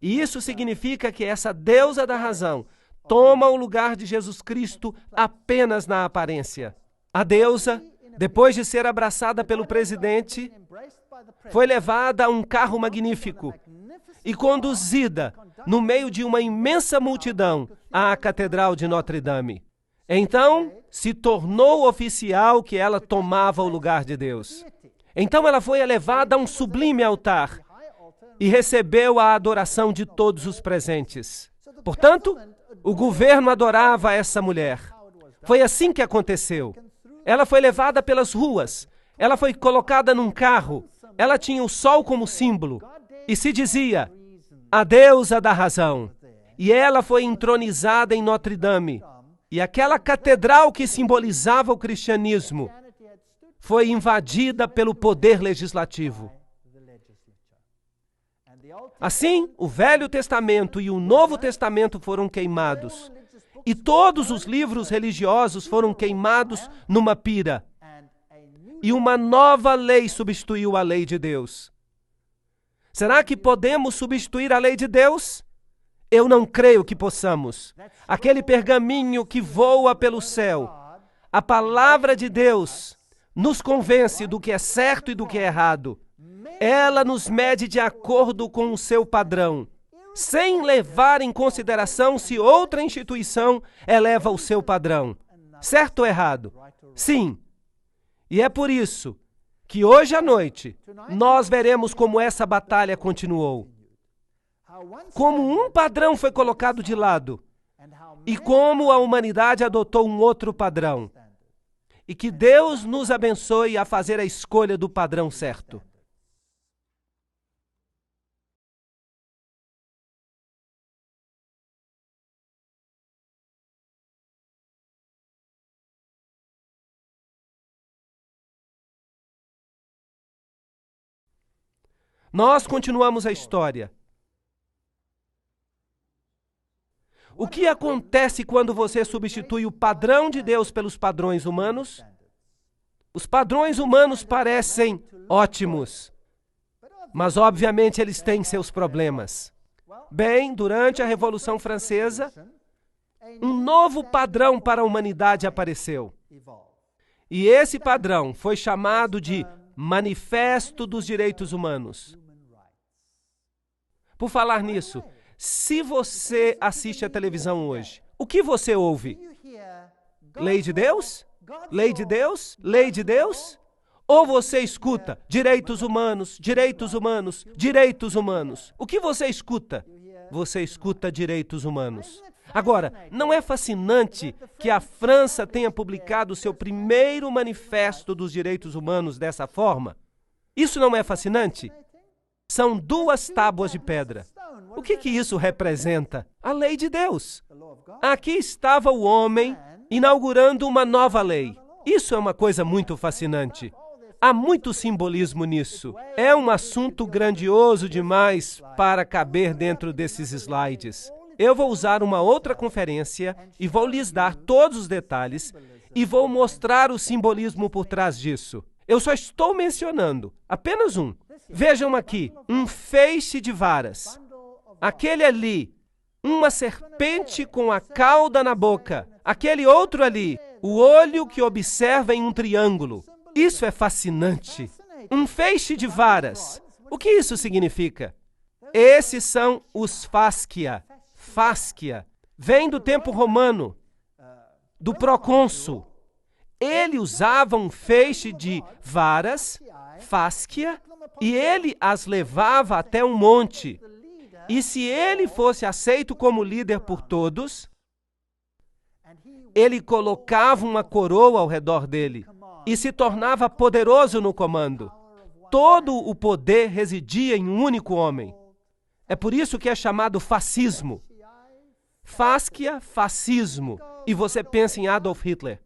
E isso significa que essa deusa da razão toma o lugar de Jesus Cristo apenas na aparência. A deusa, depois de ser abraçada pelo presidente, foi levada a um carro magnífico e conduzida no meio de uma imensa multidão à Catedral de Notre Dame. Então, se tornou oficial que ela tomava o lugar de Deus. Então ela foi elevada a um sublime altar e recebeu a adoração de todos os presentes. Portanto, o governo adorava essa mulher. Foi assim que aconteceu. Ela foi levada pelas ruas, ela foi colocada num carro, ela tinha o sol como símbolo e se dizia a deusa da razão. E ela foi entronizada em Notre Dame. E aquela catedral que simbolizava o cristianismo foi invadida pelo poder legislativo. Assim, o Velho Testamento e o Novo Testamento foram queimados. E todos os livros religiosos foram queimados numa pira. E uma nova lei substituiu a lei de Deus. Será que podemos substituir a lei de Deus? Eu não creio que possamos. Aquele pergaminho que voa pelo céu, a palavra de Deus, nos convence do que é certo e do que é errado. Ela nos mede de acordo com o seu padrão, sem levar em consideração se outra instituição eleva o seu padrão. Certo ou errado? Sim. E é por isso que hoje à noite nós veremos como essa batalha continuou. Como um padrão foi colocado de lado e como a humanidade adotou um outro padrão. E que Deus nos abençoe a fazer a escolha do padrão certo. Nós continuamos a história. O que acontece quando você substitui o padrão de Deus pelos padrões humanos? Os padrões humanos parecem ótimos, mas obviamente eles têm seus problemas. Bem, durante a Revolução Francesa, um novo padrão para a humanidade apareceu. E esse padrão foi chamado de Manifesto dos Direitos Humanos. Por falar nisso, se você assiste a televisão hoje, o que você ouve? Lei de Deus? Lei de Deus? Lei de Deus? Ou você escuta direitos humanos, direitos humanos, direitos humanos? O que você escuta? Você escuta direitos humanos. Agora, não é fascinante que a França tenha publicado seu primeiro manifesto dos direitos humanos dessa forma? Isso não é fascinante? São 2 tábuas de pedra. O que isso representa? A lei de Deus. Aqui estava o homem inaugurando uma nova lei. Isso é uma coisa muito fascinante. Há muito simbolismo nisso. É um assunto grandioso demais para caber dentro desses slides. Eu vou usar uma outra conferência e vou lhes dar todos os detalhes e vou mostrar o simbolismo por trás disso. Eu só estou mencionando apenas um. Vejam aqui, um feixe de varas. Aquele ali, uma serpente com a cauda na boca. Aquele outro ali, o olho que observa em um triângulo. Isso é fascinante. Um feixe de varas. O que isso significa? Esses são os fascia. Fascia. Vem do tempo romano, do procônsul. Ele usava um feixe de varas, fascia, e ele as levava até um monte. E se ele fosse aceito como líder por todos, ele colocava uma coroa ao redor dele e se tornava poderoso no comando. Todo o poder residia em um único homem. É por isso que é chamado fascismo. Fascia, fascismo, e você pensa em Adolf Hitler.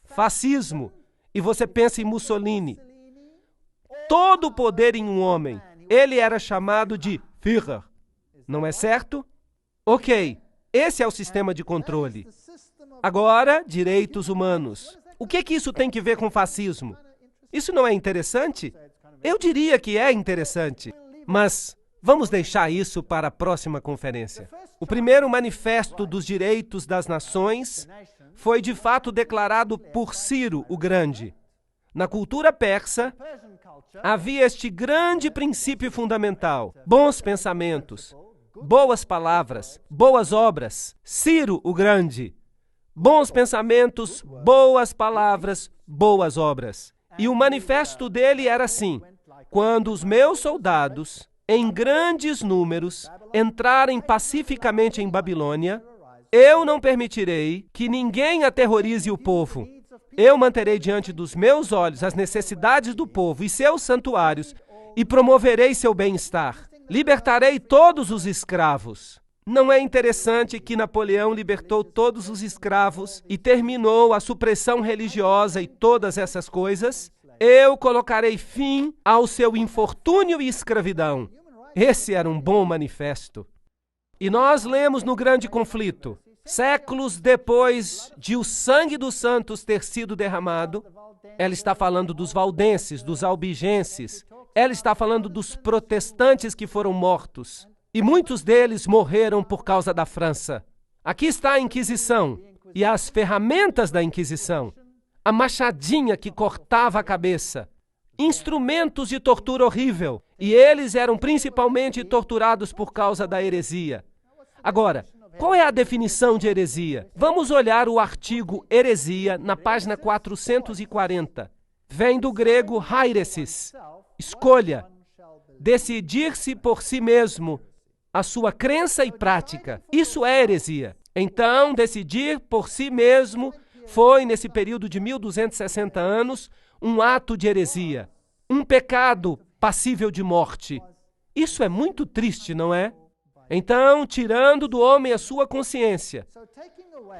Fascismo, e você pensa em Mussolini. Todo o poder em um homem. Ele era chamado de Führer. Não é certo? Ok, esse é o sistema de controle. Agora, direitos humanos. O que isso tem que ver com fascismo? Isso não é interessante? Eu diria que é interessante, mas vamos deixar isso para a próxima conferência. O primeiro manifesto dos direitos das nações foi de fato declarado por Ciro o Grande. Na cultura persa, havia este grande princípio fundamental: bons pensamentos, boas palavras, boas obras. Ciro o Grande. Bons pensamentos, boas palavras, boas obras. E o manifesto dele era assim: quando os meus soldados, em grandes números, entrarem pacificamente em Babilônia, eu não permitirei que ninguém aterrorize o povo. Eu manterei diante dos meus olhos as necessidades do povo e seus santuários e promoverei seu bem-estar. Libertarei todos os escravos. Não é interessante que Napoleão libertou todos os escravos e terminou a supressão religiosa e todas essas coisas? Eu colocarei fim ao seu infortúnio e escravidão. Esse era um bom manifesto. E nós lemos no Grande Conflito, séculos depois de o sangue dos santos ter sido derramado, ela está falando dos valdenses, dos albigenses, ela está falando dos protestantes que foram mortos. E muitos deles morreram por causa da França. Aqui está a Inquisição e as ferramentas da Inquisição. A machadinha que cortava a cabeça. Instrumentos de tortura horrível. E eles eram principalmente torturados por causa da heresia. Agora, qual é a definição de heresia? Vamos olhar o artigo heresia na página 440. Vem do grego hairesis, escolha, decidir-se por si mesmo, a sua crença e prática. Isso é heresia. Então, decidir por si mesmo foi, nesse período de 1260 anos, um ato de heresia, um pecado passível de morte. Isso é muito triste, não é? Então, tirando do homem a sua consciência,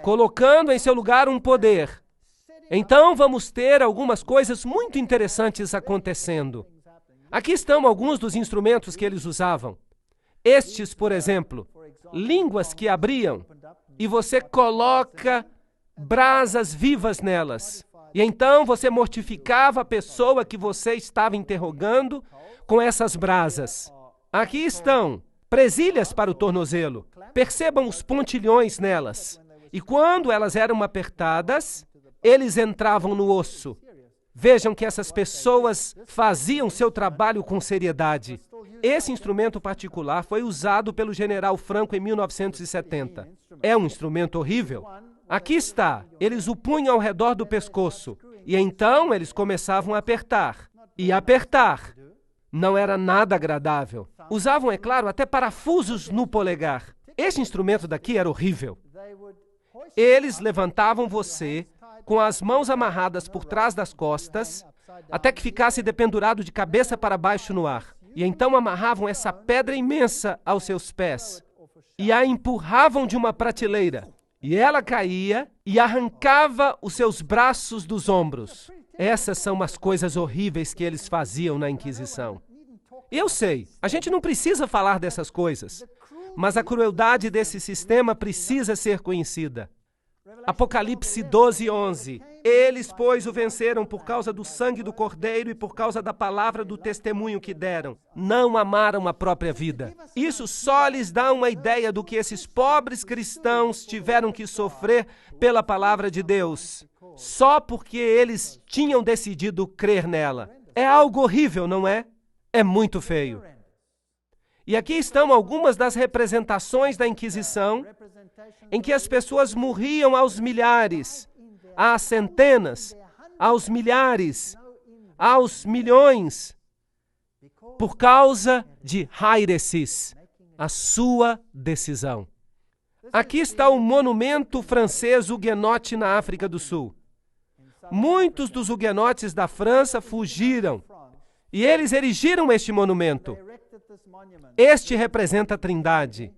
colocando em seu lugar um poder, então vamos ter algumas coisas muito interessantes acontecendo. Aqui estão alguns dos instrumentos que eles usavam. Estes, por exemplo, línguas que abriam, e você coloca brasas vivas nelas. E então você mortificava a pessoa que você estava interrogando com essas brasas. Aqui estão presilhas para o tornozelo. Percebam os pontilhões nelas. E quando elas eram apertadas, eles entravam no osso. Vejam que essas pessoas faziam seu trabalho com seriedade. Esse instrumento particular foi usado pelo general Franco em 1970. É um instrumento horrível. Aqui está, eles o punham ao redor do pescoço, e então eles começavam a apertar. E apertar não era nada agradável. Usavam, é claro, até parafusos no polegar. Esse instrumento daqui era horrível. Eles levantavam você com as mãos amarradas por trás das costas, até que ficasse dependurado de cabeça para baixo no ar. E então amarravam essa pedra imensa aos seus pés e a empurravam de uma prateleira. E ela caía e arrancava os seus braços dos ombros. Essas são as coisas horríveis que eles faziam na Inquisição. Eu sei, a gente não precisa falar dessas coisas, mas a crueldade desse sistema precisa ser conhecida. Apocalipse 12:11. Eles, pois, o venceram por causa do sangue do Cordeiro e por causa da palavra do testemunho que deram. Não amaram a própria vida. Isso só lhes dá uma ideia do que esses pobres cristãos tiveram que sofrer pela palavra de Deus, só porque eles tinham decidido crer nela. É algo horrível, não é? É muito feio. E aqui estão algumas das representações da Inquisição, em que as pessoas morriam aos milhares, às centenas, aos milhares, aos milhões, por causa de hairesis, a sua decisão. Aqui está o monumento francês huguenote na África do Sul. Muitos dos huguenotes da França fugiram e eles erigiram este monumento. Este representa a Trindade.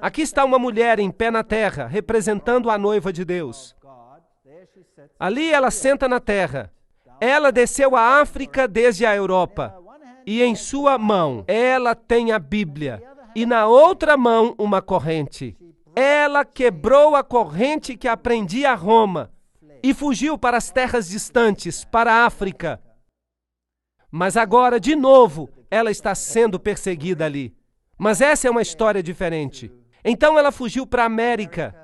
Aqui está uma mulher em pé na terra, representando a noiva de Deus. Ali ela senta na terra. Ela desceu à África desde a Europa. E em sua mão ela tem a Bíblia. E na outra mão uma corrente. Ela quebrou a corrente que prendia a Roma e fugiu para as terras distantes, para a África. Mas agora, de novo, ela está sendo perseguida ali. Mas essa é uma história diferente. Então ela fugiu para a América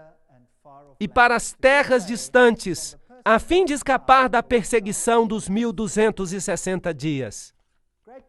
e para as terras distantes, a fim de escapar da perseguição dos 1260 dias.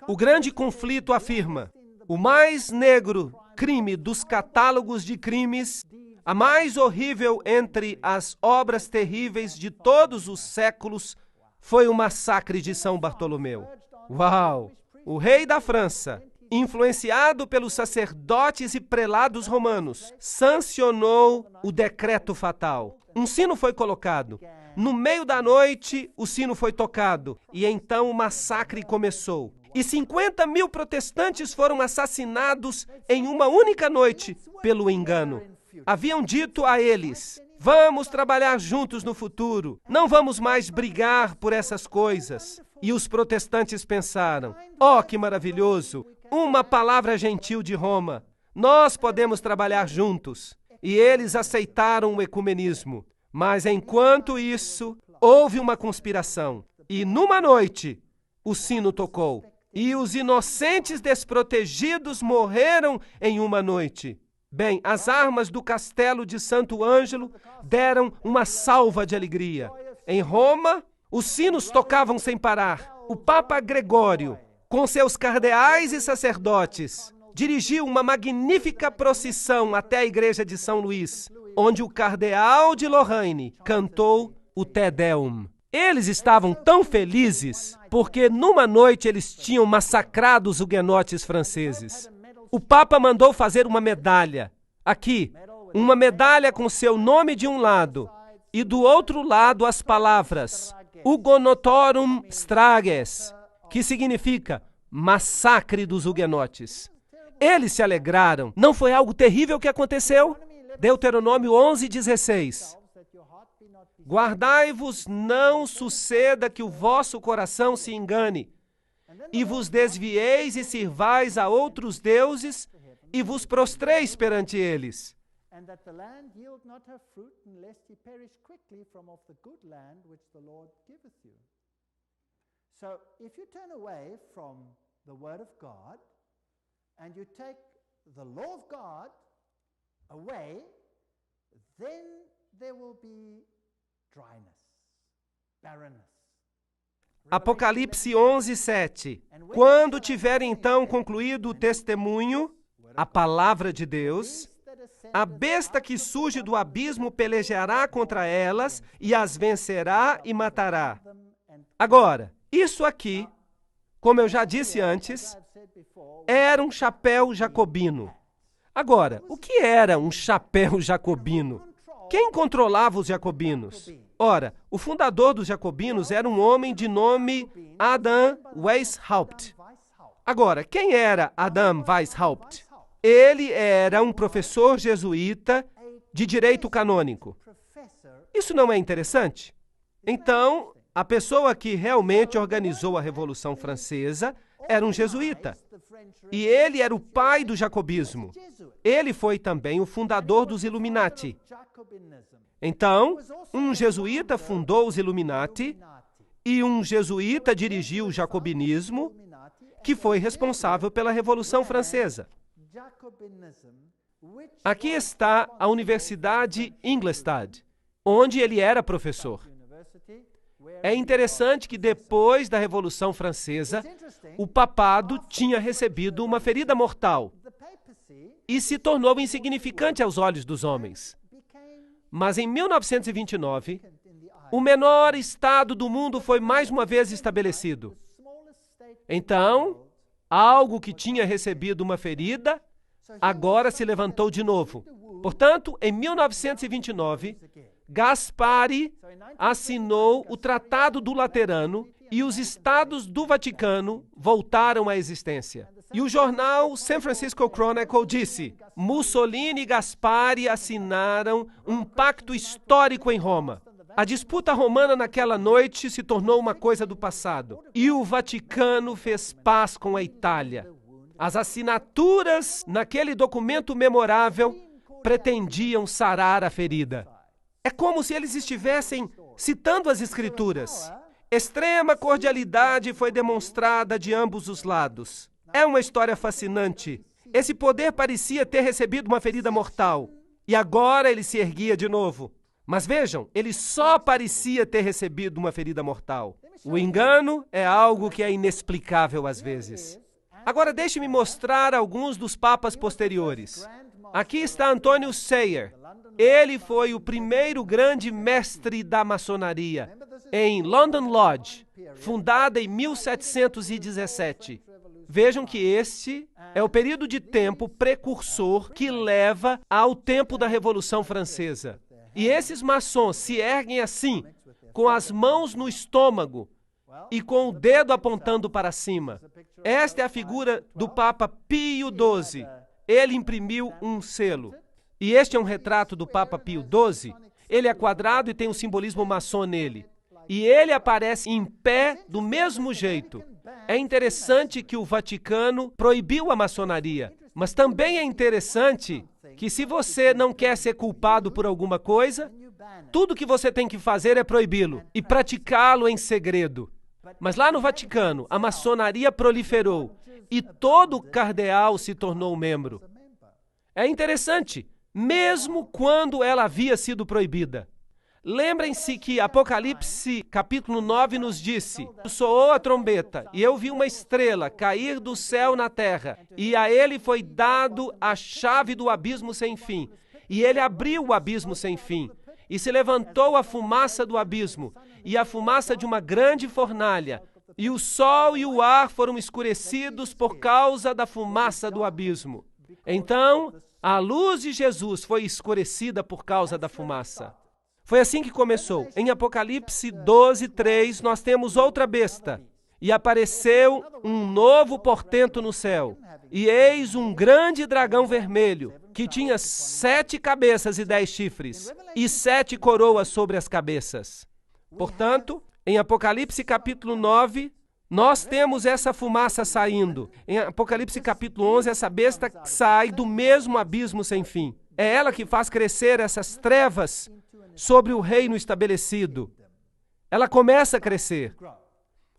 O grande conflito afirma: o mais negro crime dos catálogos de crimes, a mais horrível entre as obras terríveis de todos os séculos, foi o massacre de São Bartolomeu. Uau! O rei da França, influenciado pelos sacerdotes e prelados romanos, sancionou o decreto fatal. Um sino foi colocado. No meio da noite, o sino foi tocado. E então o massacre começou. E 50.000 protestantes foram assassinados em uma única noite pelo engano. Haviam dito a eles: vamos trabalhar juntos no futuro. Não vamos mais brigar por essas coisas. E os protestantes pensaram: oh, que maravilhoso! Uma palavra gentil de Roma. Nós podemos trabalhar juntos. E eles aceitaram o ecumenismo. Mas enquanto isso, houve uma conspiração. E numa noite, o sino tocou. E os inocentes desprotegidos morreram em uma noite. Bem, as armas do castelo de Santo Ângelo deram uma salva de alegria. Em Roma, os sinos tocavam sem parar. O Papa Gregório, com seus cardeais e sacerdotes, dirigiu uma magnífica procissão até a igreja de São Luís, onde o cardeal de Lorraine cantou o Te Deum. Eles estavam tão felizes porque numa noite eles tinham massacrado os huguenotes franceses. O Papa mandou fazer uma medalha. Aqui, uma medalha com seu nome de um lado e do outro lado as palavras Hugonotorum Strages, que significa massacre dos huguenotes. Eles se alegraram. Não foi algo terrível que aconteceu? Deuteronômio 11:16. Guardai-vos, não suceda que o vosso coração se engane, e vos desvieis e sirvais a outros deuses, e vos prostreis perante eles. So, if you turn away from the Word of God and you take the law of God away, then there will be dryness, barrenness. Apocalipse 11:7. Quando tiverem então concluído o testemunho, a palavra de Deus, a besta que surge do abismo pelejará contra elas e as vencerá e matará. Agora, isso aqui, como eu já disse antes, era um chapéu jacobino. Agora, o que era um chapéu jacobino? Quem controlava os jacobinos? Ora, o fundador dos jacobinos era um homem de nome Adam Weishaupt. Agora, quem era Adam Weishaupt? Ele era um professor jesuíta de direito canônico. Isso não é interessante? Então, a pessoa que realmente organizou a Revolução Francesa era um jesuíta. E ele era o pai do jacobismo. Ele foi também o fundador dos Illuminati. Então, um jesuíta fundou os Illuminati e um jesuíta dirigiu o jacobinismo, que foi responsável pela Revolução Francesa. Aqui está a Universidade Ingolstadt, onde ele era professor. É interessante que depois da Revolução Francesa, o papado tinha recebido uma ferida mortal e se tornou insignificante aos olhos dos homens. Mas em 1929, o menor estado do mundo foi mais uma vez estabelecido. Então, algo que tinha recebido uma ferida agora se levantou de novo. Portanto, em 1929, Gaspari assinou o Tratado do Laterano e os Estados do Vaticano voltaram à existência. E o jornal San Francisco Chronicle disse: Mussolini e Gaspari assinaram um pacto histórico em Roma. A disputa romana naquela noite se tornou uma coisa do passado. E o Vaticano fez paz com a Itália. As assinaturas naquele documento memorável pretendiam sarar a ferida. É como se eles estivessem citando as Escrituras. Extrema cordialidade foi demonstrada de ambos os lados. É uma história fascinante. Esse poder parecia ter recebido uma ferida mortal. E agora ele se erguia de novo. Mas vejam, ele só parecia ter recebido uma ferida mortal. O engano é algo que é inexplicável às vezes. Agora deixe-me mostrar alguns dos papas posteriores. Aqui está Antônio Sayer. Ele foi o primeiro grande mestre da maçonaria em London Lodge, fundada em 1717. Vejam que este é o período de tempo precursor que leva ao tempo da Revolução Francesa. E esses maçons se erguem assim, com as mãos no estômago e com o dedo apontando para cima. Esta é a figura do Papa Pio XII. Ele imprimiu um selo. E este é um retrato do Papa Pio XII. Ele é quadrado e tem um simbolismo maçom nele. E ele aparece em pé do mesmo jeito. É interessante que o Vaticano proibiu a maçonaria, mas também é interessante que se você não quer ser culpado por alguma coisa, tudo que você tem que fazer é proibi-lo e praticá-lo em segredo. Mas lá no Vaticano, a maçonaria proliferou e todo cardeal se tornou membro. É interessante, mesmo quando ela havia sido proibida. Lembrem-se que Apocalipse capítulo 9 nos disse: soou a trombeta, e eu vi uma estrela cair do céu na terra, e a ele foi dado a chave do abismo sem fim. E ele abriu o abismo sem fim, e se levantou a fumaça do abismo, e a fumaça de uma grande fornalha, e o sol e o ar foram escurecidos por causa da fumaça do abismo. Então, a luz de Jesus foi escurecida por causa da fumaça. Foi assim que começou. Em Apocalipse 12, 3, nós temos outra besta. E apareceu um novo portento no céu. E eis um grande dragão vermelho, que tinha 7 cabeças e 10 chifres, e 7 coroas sobre as cabeças. Portanto, em Apocalipse capítulo 9, nós temos essa fumaça saindo. Em Apocalipse capítulo 11, essa besta sai do mesmo abismo sem fim. É ela que faz crescer essas trevas sobre o reino estabelecido. Ela começa a crescer.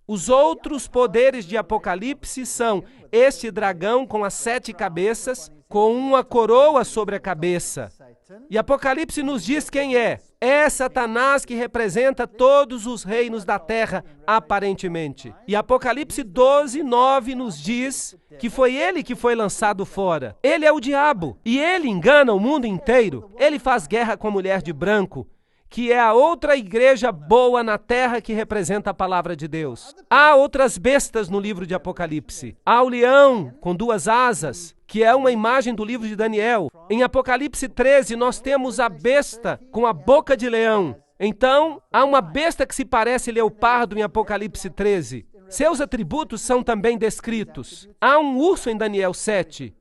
Os outros poderes de Apocalipse são este dragão com as 7 cabeças, com uma coroa sobre a cabeça. E Apocalipse nos diz quem é. É Satanás, que representa todos os reinos da terra, aparentemente. E Apocalipse 12, 9 nos diz que foi ele que foi lançado fora. Ele é o diabo, e ele engana o mundo inteiro. Ele faz guerra com a mulher de branco, que é a outra igreja boa na terra que representa a palavra de Deus. Há outras bestas no livro de Apocalipse. Há o leão com 2 asas, que é uma imagem do livro de Daniel. Em Apocalipse 13, nós temos a besta com a boca de leão. Então, há uma besta que se parece leopardo em Apocalipse 13. Seus atributos são também descritos. Há um urso em Daniel 7.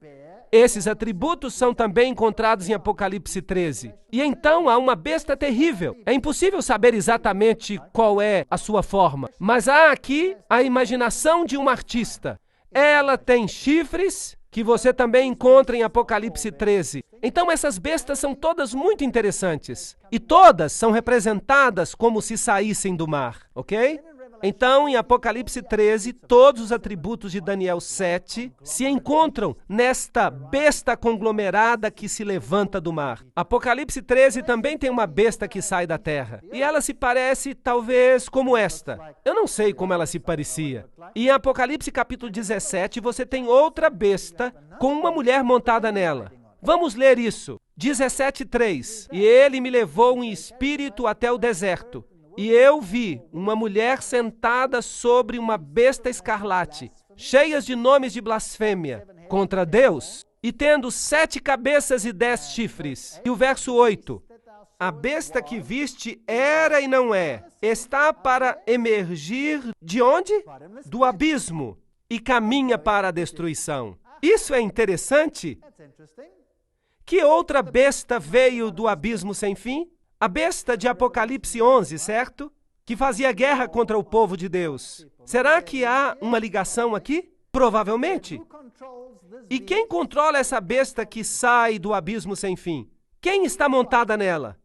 Esses atributos são também encontrados em Apocalipse 13. E então há uma besta terrível. É impossível saber exatamente qual é a sua forma, mas há aqui a imaginação de um artista. Ela tem chifres, que você também encontra em Apocalipse 13. Então essas bestas são todas muito interessantes. E todas são representadas como se saíssem do mar, ok? Então, em Apocalipse 13, todos os atributos de Daniel 7 se encontram nesta besta conglomerada que se levanta do mar. Apocalipse 13 também tem uma besta que sai da terra. E ela se parece, talvez, como esta. Eu não sei como ela se parecia. E em Apocalipse capítulo 17, você tem outra besta com uma mulher montada nela. Vamos ler isso. 17:3. E ele me levou em espírito até o deserto. E eu vi uma mulher sentada sobre uma besta escarlate, cheias de nomes de blasfêmia contra Deus e tendo 7 cabeças e 10 chifres. E o verso 8. A besta que viste era e não é. Está para emergir de onde? Do abismo. E caminha para a destruição. Isso é interessante. Que outra besta veio do abismo sem fim? A besta de Apocalipse 11, certo? Que fazia guerra contra o povo de Deus. Será que há uma ligação aqui? Provavelmente. E quem controla essa besta que sai do abismo sem fim? Quem está montada nela?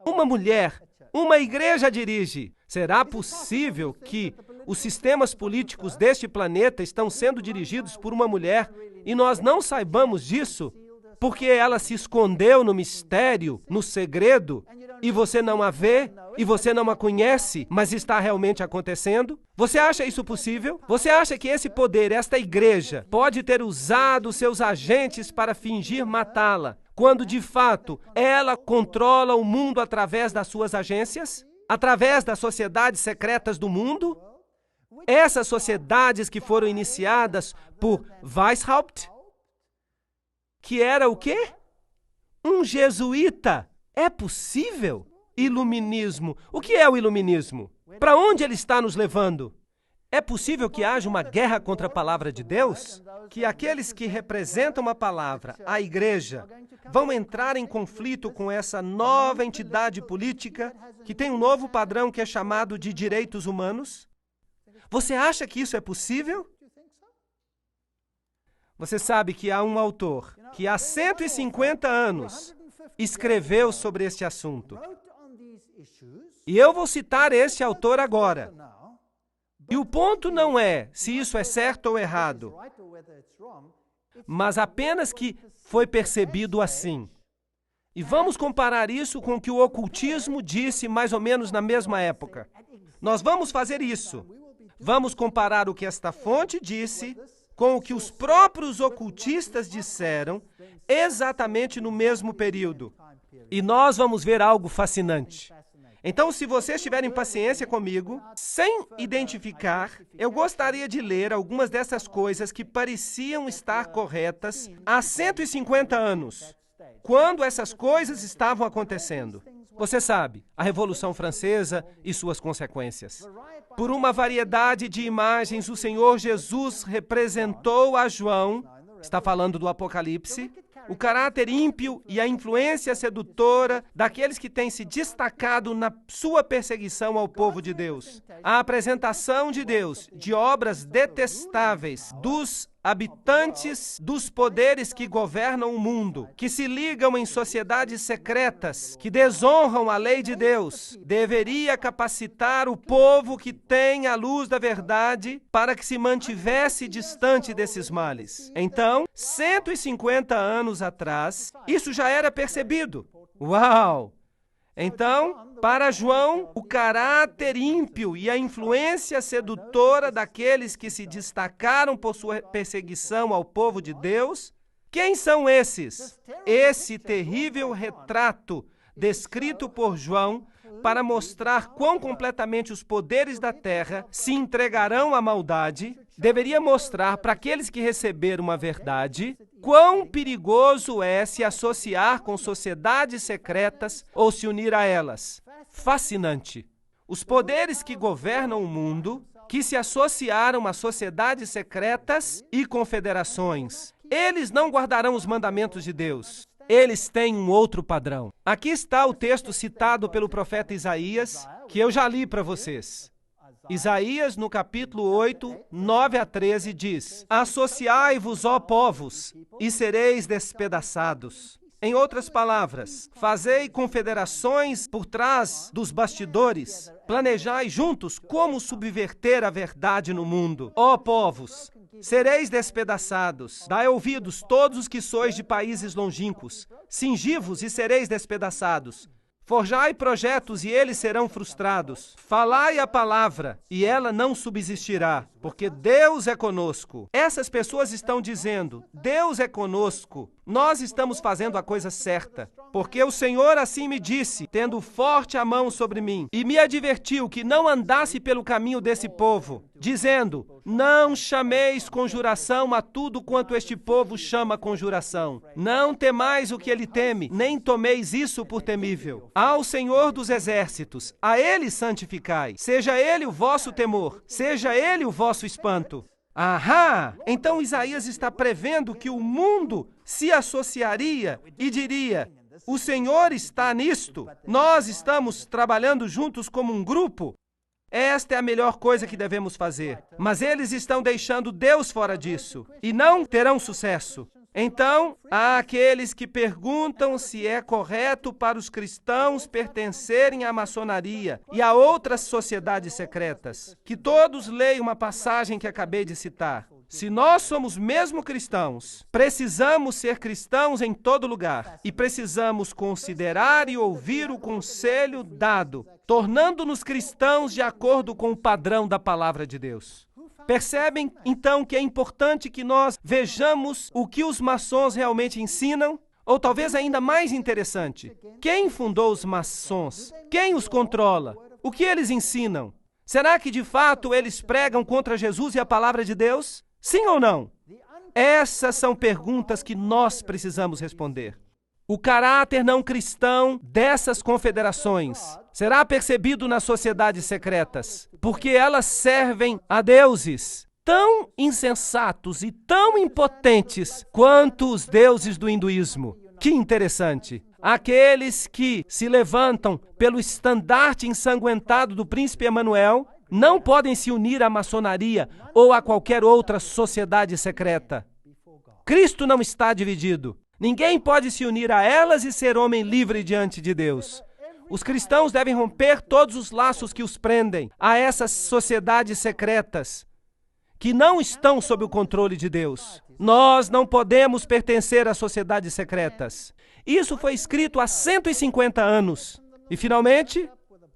Uma mulher. Uma igreja dirige. Será possível que os sistemas políticos deste planeta estão sendo dirigidos por uma mulher e nós não saibamos disso? Porque ela se escondeu no mistério, no segredo, e você não a vê, e você não a conhece, mas está realmente acontecendo? Você acha isso possível? Você acha que esse poder, esta igreja, pode ter usado seus agentes para fingir matá-la, quando de fato ela controla o mundo através das suas agências? Através das sociedades secretas do mundo? Essas sociedades que foram iniciadas por Weishaupt, que era o quê? Um jesuíta. É possível? Iluminismo. O que é o iluminismo? Para onde ele está nos levando? É possível que haja uma guerra contra a palavra de Deus? Que aqueles que representam a palavra, a igreja, vão entrar em conflito com essa nova entidade política que tem um novo padrão que é chamado de direitos humanos? Você acha que isso é possível? Você sabe que há um autor que há 150 anos escreveu sobre este assunto. E eu vou citar esse autor agora. E o ponto não é se isso é certo ou errado, mas apenas que foi percebido assim. E vamos comparar isso com o que o ocultismo disse mais ou menos na mesma época. Nós vamos fazer isso. Vamos comparar o que esta fonte disse com o que os próprios ocultistas disseram exatamente no mesmo período. E nós vamos ver algo fascinante. Então, se vocês tiverem paciência comigo, sem identificar, eu gostaria de ler algumas dessas coisas que pareciam estar corretas há 150 anos, quando essas coisas estavam acontecendo. Você sabe, a Revolução Francesa e suas consequências. Por uma variedade de imagens, o Senhor Jesus representou a João, está falando do Apocalipse, o caráter ímpio e a influência sedutora daqueles que têm se destacado na sua perseguição ao povo de Deus. A apresentação de Deus de obras detestáveis dos habitantes dos poderes que governam o mundo, que se ligam em sociedades secretas, que desonram a lei de Deus, deveria capacitar o povo que tem a luz da verdade para que se mantivesse distante desses males. Então, 150 anos atrás, isso já era percebido. Uau! Então, para João, o caráter ímpio e a influência sedutora daqueles que se destacaram por sua perseguição ao povo de Deus, quem são esses? Esse terrível retrato descrito por João para mostrar quão completamente os poderes da terra se entregarão à maldade, deveria mostrar para aqueles que receberam a verdade quão perigoso é se associar com sociedades secretas ou se unir a elas. Fascinante. Os poderes que governam o mundo, que se associaram a sociedades secretas e confederações, eles não guardarão os mandamentos de Deus. Eles têm um outro padrão. Aqui está o texto citado pelo profeta Isaías, que eu já li para vocês. Isaías, no capítulo 8, 9 a 13, diz: Associai-vos, ó povos, e sereis despedaçados. Em outras palavras, fazei confederações por trás dos bastidores, planejai juntos como subverter a verdade no mundo. Ó povos, sereis despedaçados. Dai ouvidos todos os que sois de países longínquos. Cingi-vos e sereis despedaçados. Forjai projetos e eles serão frustrados. Falai a palavra e ela não subsistirá, porque Deus é conosco. Essas pessoas estão dizendo, Deus é conosco. Nós estamos fazendo a coisa certa, porque o Senhor assim me disse, tendo forte a mão sobre mim, e me advertiu que não andasse pelo caminho desse povo. dizendo: não chameis conjuração a tudo quanto este povo chama conjuração. Não temais o que ele teme, nem tomeis isso por temível. Ao Senhor dos exércitos, a ele santificai. Seja ele o vosso temor, seja ele o vosso espanto. Ahá! Então Isaías está prevendo que o mundo se associaria e diria: o Senhor está nisto, nós estamos trabalhando juntos como um grupo. Esta é a melhor coisa que devemos fazer. Mas eles estão deixando Deus fora disso e não terão sucesso. Então, há aqueles que perguntam se é correto para os cristãos pertencerem à maçonaria e a outras sociedades secretas. Que todos leiam uma passagem que acabei de citar. Se nós somos mesmo cristãos, precisamos ser cristãos em todo lugar e precisamos considerar e ouvir o conselho dado, tornando-nos cristãos de acordo com o padrão da palavra de Deus. Percebem, então, que é importante que nós vejamos o que os maçons realmente ensinam? Ou talvez ainda mais interessante, quem fundou os maçons? Quem os controla? O que eles ensinam? Será que de fato eles pregam contra Jesus e a palavra de Deus? Sim ou não? Essas são perguntas que nós precisamos responder. O caráter não cristão dessas confederações será percebido nas sociedades secretas, porque elas servem a deuses tão insensatos e tão impotentes quanto os deuses do hinduísmo. Que interessante! Aqueles que se levantam pelo estandarte ensanguentado do príncipe Emanuel não podem se unir à maçonaria ou a qualquer outra sociedade secreta. Cristo não está dividido. Ninguém pode se unir a elas e ser homem livre diante de Deus. Os cristãos devem romper todos os laços que os prendem a essas sociedades secretas que não estão sob o controle de Deus. Nós não podemos pertencer a sociedades secretas. Isso foi escrito há 150 anos. E, finalmente,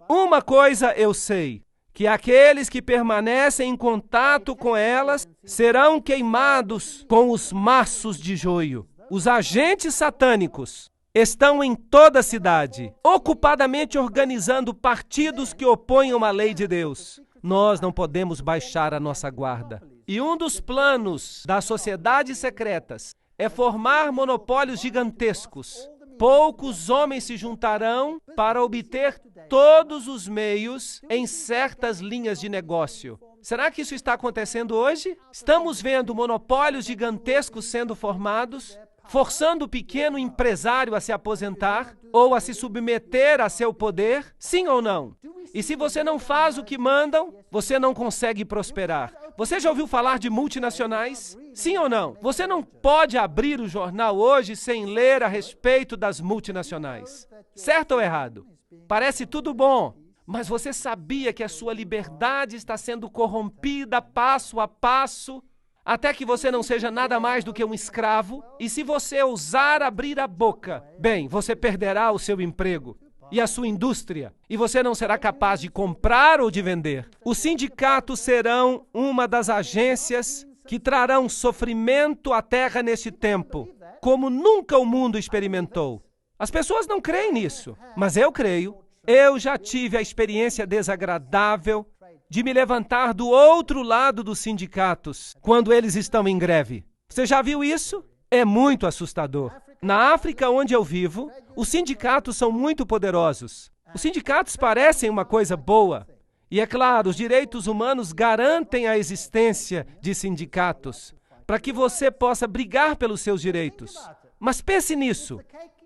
uma coisa eu sei, que aqueles que permanecem em contato com elas serão queimados com os maços de joio. Os agentes satânicos estão em toda a cidade, ocupadamente organizando partidos que oponham a lei de Deus. Nós não podemos baixar a nossa guarda. E um dos planos das sociedades secretas é formar monopólios gigantescos. Poucos homens se juntarão para obter todos os meios em certas linhas de negócio. Será que isso está acontecendo hoje? Estamos vendo monopólios gigantescos sendo formados, forçando o pequeno empresário a se aposentar ou a se submeter a seu poder? Sim ou não? E se você não faz o que mandam, você não consegue prosperar. Você já ouviu falar de multinacionais? Sim ou não? Você não pode abrir o jornal hoje sem ler a respeito das multinacionais. Certo ou errado? Parece tudo bom, mas você sabia que a sua liberdade está sendo corrompida passo a passo, até que você não seja nada mais do que um escravo? E se você ousar abrir a boca, bem, você perderá o seu emprego e a sua indústria, e você não será capaz de comprar ou de vender. Os sindicatos serão uma das agências que trarão sofrimento à terra neste tempo, como nunca o mundo experimentou. As pessoas não creem nisso, mas eu creio. Eu já tive a experiência desagradável de me levantar do outro lado dos sindicatos quando eles estão em greve. Você já viu isso? É muito assustador. Na África, onde eu vivo, os sindicatos são muito poderosos. Os sindicatos parecem uma coisa boa. E é claro, os direitos humanos garantem a existência de sindicatos para que você possa brigar pelos seus direitos. Mas pense nisso.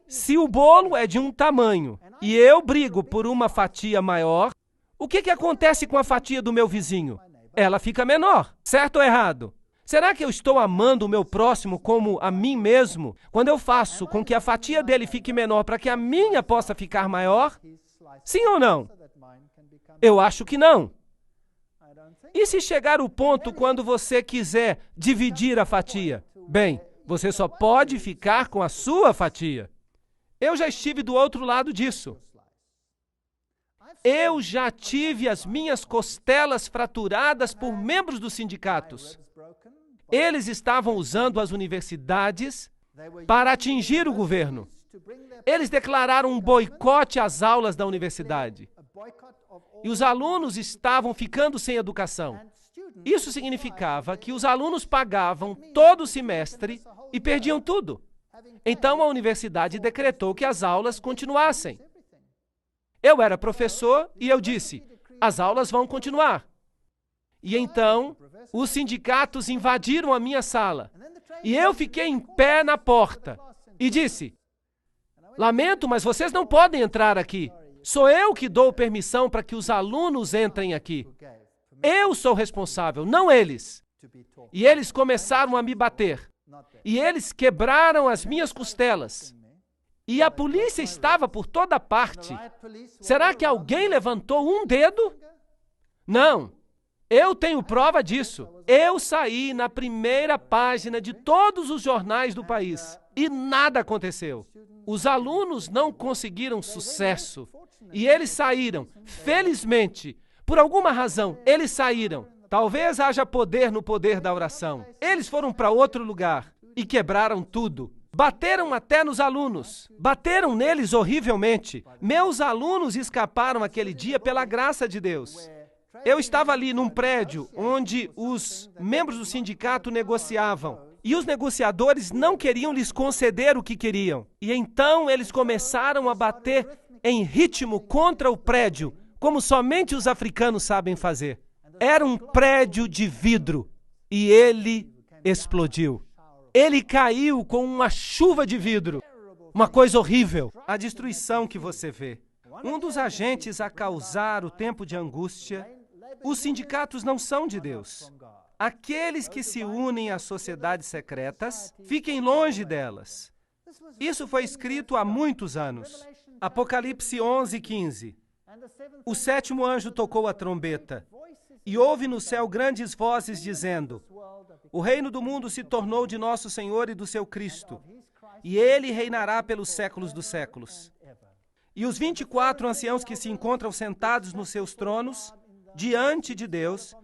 Se o bolo é de um tamanho e eu brigo por uma fatia maior, o que acontece com a fatia do meu vizinho? Ela fica menor, certo ou errado? Será que eu estou amando o meu próximo como a mim mesmo quando eu faço com que a fatia dele fique menor para que a minha possa ficar maior? Sim ou não? Eu acho que não. E se chegar o ponto quando você quiser dividir a fatia? Bem, você só pode ficar com a sua fatia. Eu já estive do outro lado disso. Eu já tive as minhas costelas fraturadas por membros dos sindicatos. Eles estavam usando as universidades para atingir o governo. Eles declararam um boicote às aulas da universidade. E os alunos estavam ficando sem educação. Isso significava que os alunos pagavam todo o semestre e perdiam tudo. Então a universidade decretou que as aulas continuassem. Eu era professor e eu disse, as aulas vão continuar. E então, os sindicatos invadiram a minha sala. E eu fiquei em pé na porta e disse, lamento, mas vocês não podem entrar aqui. Sou eu que dou permissão para que os alunos entrem aqui. Eu sou responsável, não eles. E eles começaram a me bater. E eles quebraram as minhas costelas. E a polícia estava por toda parte. Será que alguém levantou um dedo? Não. Eu tenho prova disso. Eu saí na primeira página de todos os jornais do país. E nada aconteceu. Os alunos não conseguiram sucesso. E eles saíram. Felizmente, por alguma razão, eles saíram. Talvez haja poder no poder da oração. Eles foram para outro lugar e quebraram tudo. Bateram até nos alunos. Bateram neles horrivelmente. Meus alunos escaparam aquele dia pela graça de Deus. Eu estava ali num prédio onde os membros do sindicato negociavam. E os negociadores não queriam lhes conceder o que queriam. E então eles começaram a bater em ritmo contra o prédio, como somente os africanos sabem fazer. Era um prédio de vidro e ele explodiu. Ele caiu com uma chuva de vidro. Uma coisa horrível. A destruição que você vê. Um dos agentes a causar o tempo de angústia. Os sindicatos não são de Deus. Aqueles que se unem às sociedades secretas, fiquem longe delas. Isso foi escrito há muitos anos. Apocalipse 11:15. O sétimo anjo tocou a trombeta, e houve no céu grandes vozes dizendo, o reino do mundo se tornou de nosso Senhor e do seu Cristo, e ele reinará pelos séculos dos séculos. E os 24 anciãos que se encontram sentados nos seus tronos, diante de Deus,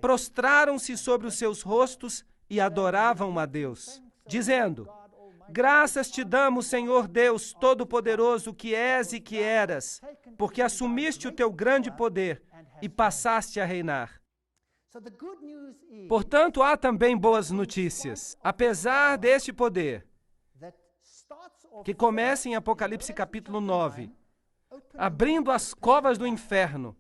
prostraram-se sobre os seus rostos e adoravam a Deus, dizendo, graças te damos, Senhor Deus Todo-Poderoso, que és e que eras, porque assumiste o teu grande poder e passaste a reinar. Portanto, há também boas notícias. Apesar deste poder, que começa em Apocalipse capítulo 9, abrindo as covas do inferno,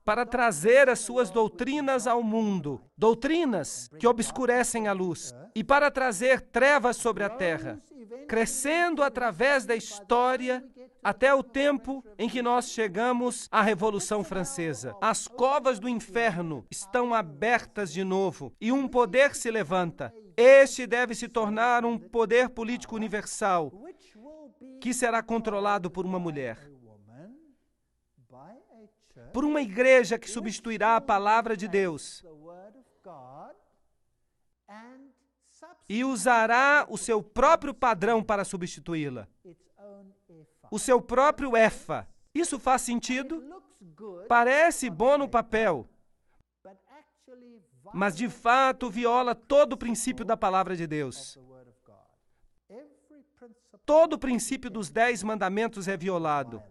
para trazer as suas doutrinas ao mundo, doutrinas que obscurecem a luz, e para trazer trevas sobre a terra, crescendo através da história até o tempo em que nós chegamos à Revolução Francesa. As covas do inferno estão abertas de novo e um poder se levanta. Este deve se tornar um poder político universal que será controlado por uma mulher. Por uma igreja que substituirá a palavra de Deus e usará o seu próprio padrão para substituí-la. O seu próprio Efa. Isso faz sentido? Parece bom no papel, mas de fato viola todo o princípio da palavra de Deus. Todo o princípio dos 10 mandamentos é violado.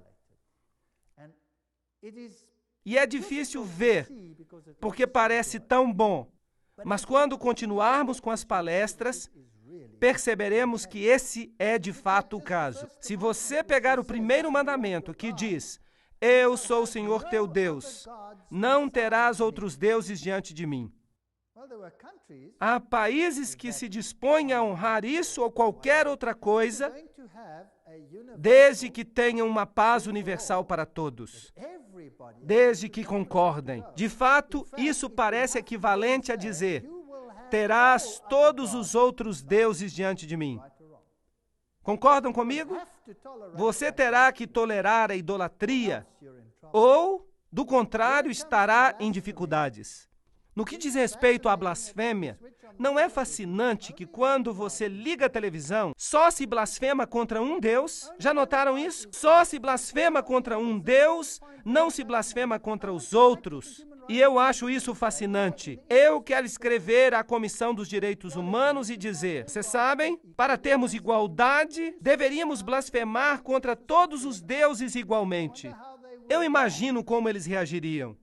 E é difícil ver, porque parece tão bom. Mas quando continuarmos com as palestras, perceberemos que esse é de fato o caso. Se você pegar o primeiro mandamento que diz, eu sou o Senhor teu Deus, não terás outros deuses diante de mim. Há países que se dispõem a honrar isso ou qualquer outra coisa, desde que tenham uma paz universal para todos, desde que concordem. De fato, isso parece equivalente a dizer, terás todos os outros deuses diante de mim. Concordam comigo? Você terá que tolerar a idolatria, ou, do contrário, estará em dificuldades. No que diz respeito à blasfêmia, não é fascinante que quando você liga a televisão, só se blasfema contra um Deus? Já notaram isso? Só se blasfema contra um Deus, não se blasfema contra os outros. E eu acho isso fascinante. Eu quero escrever à Comissão dos Direitos Humanos e dizer, vocês sabem, para termos igualdade, deveríamos blasfemar contra todos os deuses igualmente. Eu imagino como eles reagiriam.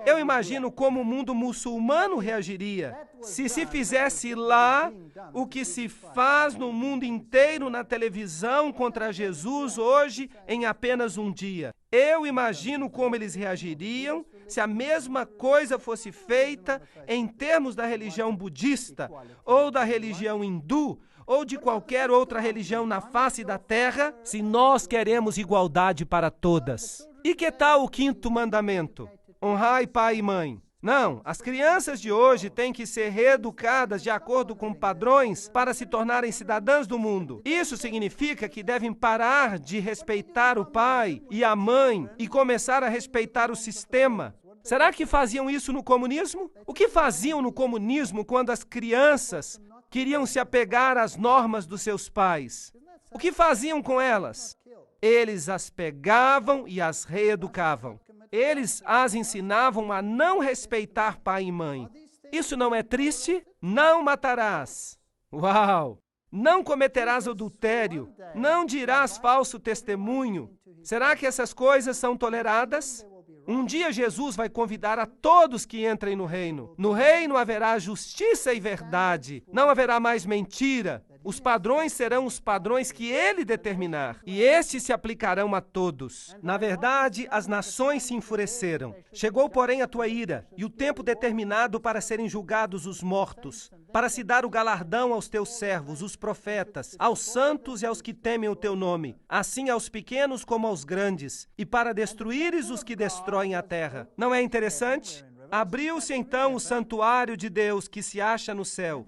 Eu imagino como o mundo muçulmano reagiria se fizesse lá o que se faz no mundo inteiro na televisão contra Jesus hoje em apenas um dia. Eu imagino como eles reagiriam se a mesma coisa fosse feita em termos da religião budista, ou da religião hindu, ou de qualquer outra religião na face da terra, se nós queremos igualdade para todas. E que tal o 5º mandamento? Honrai pai e mãe. Não, as crianças de hoje têm que ser reeducadas de acordo com padrões para se tornarem cidadãs do mundo. Isso significa que devem parar de respeitar o pai e a mãe e começar a respeitar o sistema. Será que faziam isso no comunismo? O que faziam no comunismo quando as crianças queriam se apegar às normas dos seus pais? O que faziam com elas? Eles as pegavam e as reeducavam. Eles as ensinavam a não respeitar pai e mãe. Isso não é triste? Não matarás. Uau! Não cometerás adultério. Não dirás falso testemunho. Será que essas coisas são toleradas? Um dia Jesus vai convidar a todos que entrem no reino. No reino haverá justiça e verdade. Não haverá mais mentira. Os padrões serão os padrões que ele determinar, e estes se aplicarão a todos. Na verdade, as nações se enfureceram. Chegou, porém, a tua ira, e o tempo determinado para serem julgados os mortos, para se dar o galardão aos teus servos, os profetas, aos santos e aos que temem o teu nome, assim aos pequenos como aos grandes, e para destruíres os que destroem a terra. Não é interessante? Abriu-se então o santuário de Deus que se acha no céu,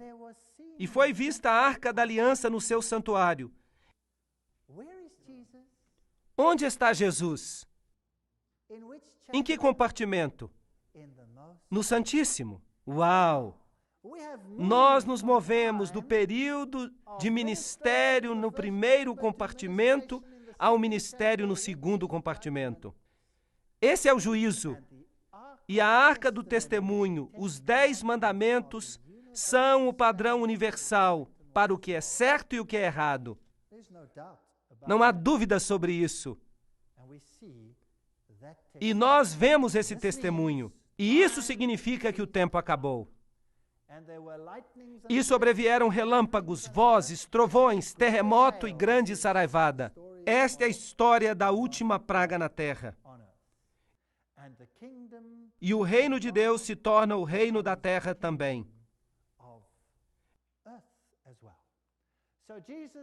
e foi vista a arca da aliança no seu santuário. Onde está Jesus? Em que compartimento? No Santíssimo. Uau! Nós nos movemos do período de ministério no primeiro compartimento ao ministério no segundo compartimento. Esse é o juízo. E a arca do testemunho, os 10 mandamentos, são o padrão universal para o que é certo e o que é errado. Não há dúvida sobre isso. E nós vemos esse testemunho. E isso significa que o tempo acabou. E sobrevieram relâmpagos, vozes, trovões, terremoto e grande saraivada. Esta é a história da última praga na terra. E o reino de Deus se torna o reino da terra também.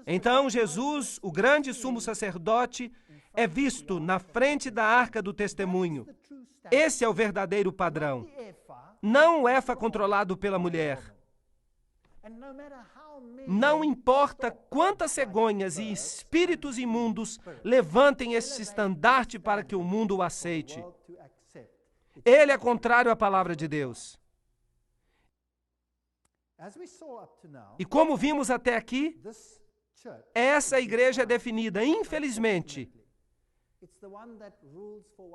Então Jesus, o grande sumo sacerdote, é visto na frente da arca do testemunho. Esse é o verdadeiro padrão. Não o éfa controlado pela mulher. Não importa quantas cegonhas e espíritos imundos levantem este estandarte para que o mundo o aceite. Ele é contrário à palavra de Deus. E como vimos até aqui, essa igreja é definida, infelizmente,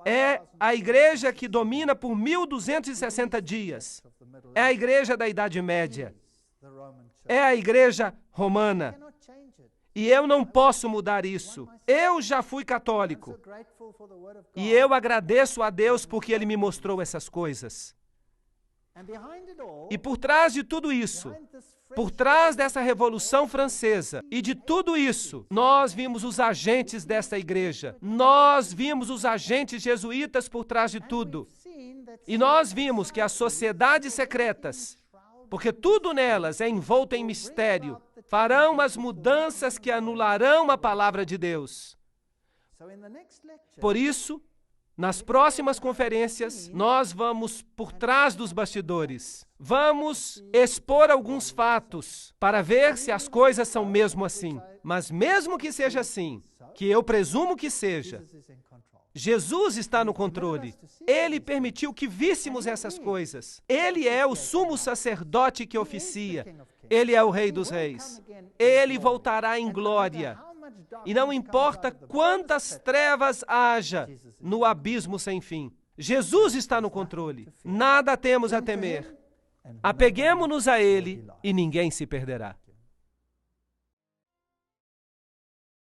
é a igreja que domina por 1260 dias. É a igreja da Idade Média. É a igreja romana. E eu não posso mudar isso. Eu já fui católico. E eu agradeço a Deus porque Ele me mostrou essas coisas. E por trás de tudo isso, por trás dessa Revolução Francesa e de tudo isso, nós vimos os agentes desta igreja. Nós vimos os agentes jesuítas por trás de tudo. E nós vimos que as sociedades secretas, porque tudo nelas é envolto em mistério, farão as mudanças que anularão a palavra de Deus. Por isso, nas próximas conferências, nós vamos por trás dos bastidores. Vamos expor alguns fatos para ver se as coisas são mesmo assim. Mas mesmo que seja assim, que eu presumo que seja, Jesus está no controle. Ele permitiu que víssemos essas coisas. Ele é o sumo sacerdote que oficia. Ele é o Rei dos Reis. Ele voltará em glória. E não importa quantas trevas haja no abismo sem fim. Jesus está no controle. Nada temos a temer. Apeguemo-nos a Ele e ninguém se perderá.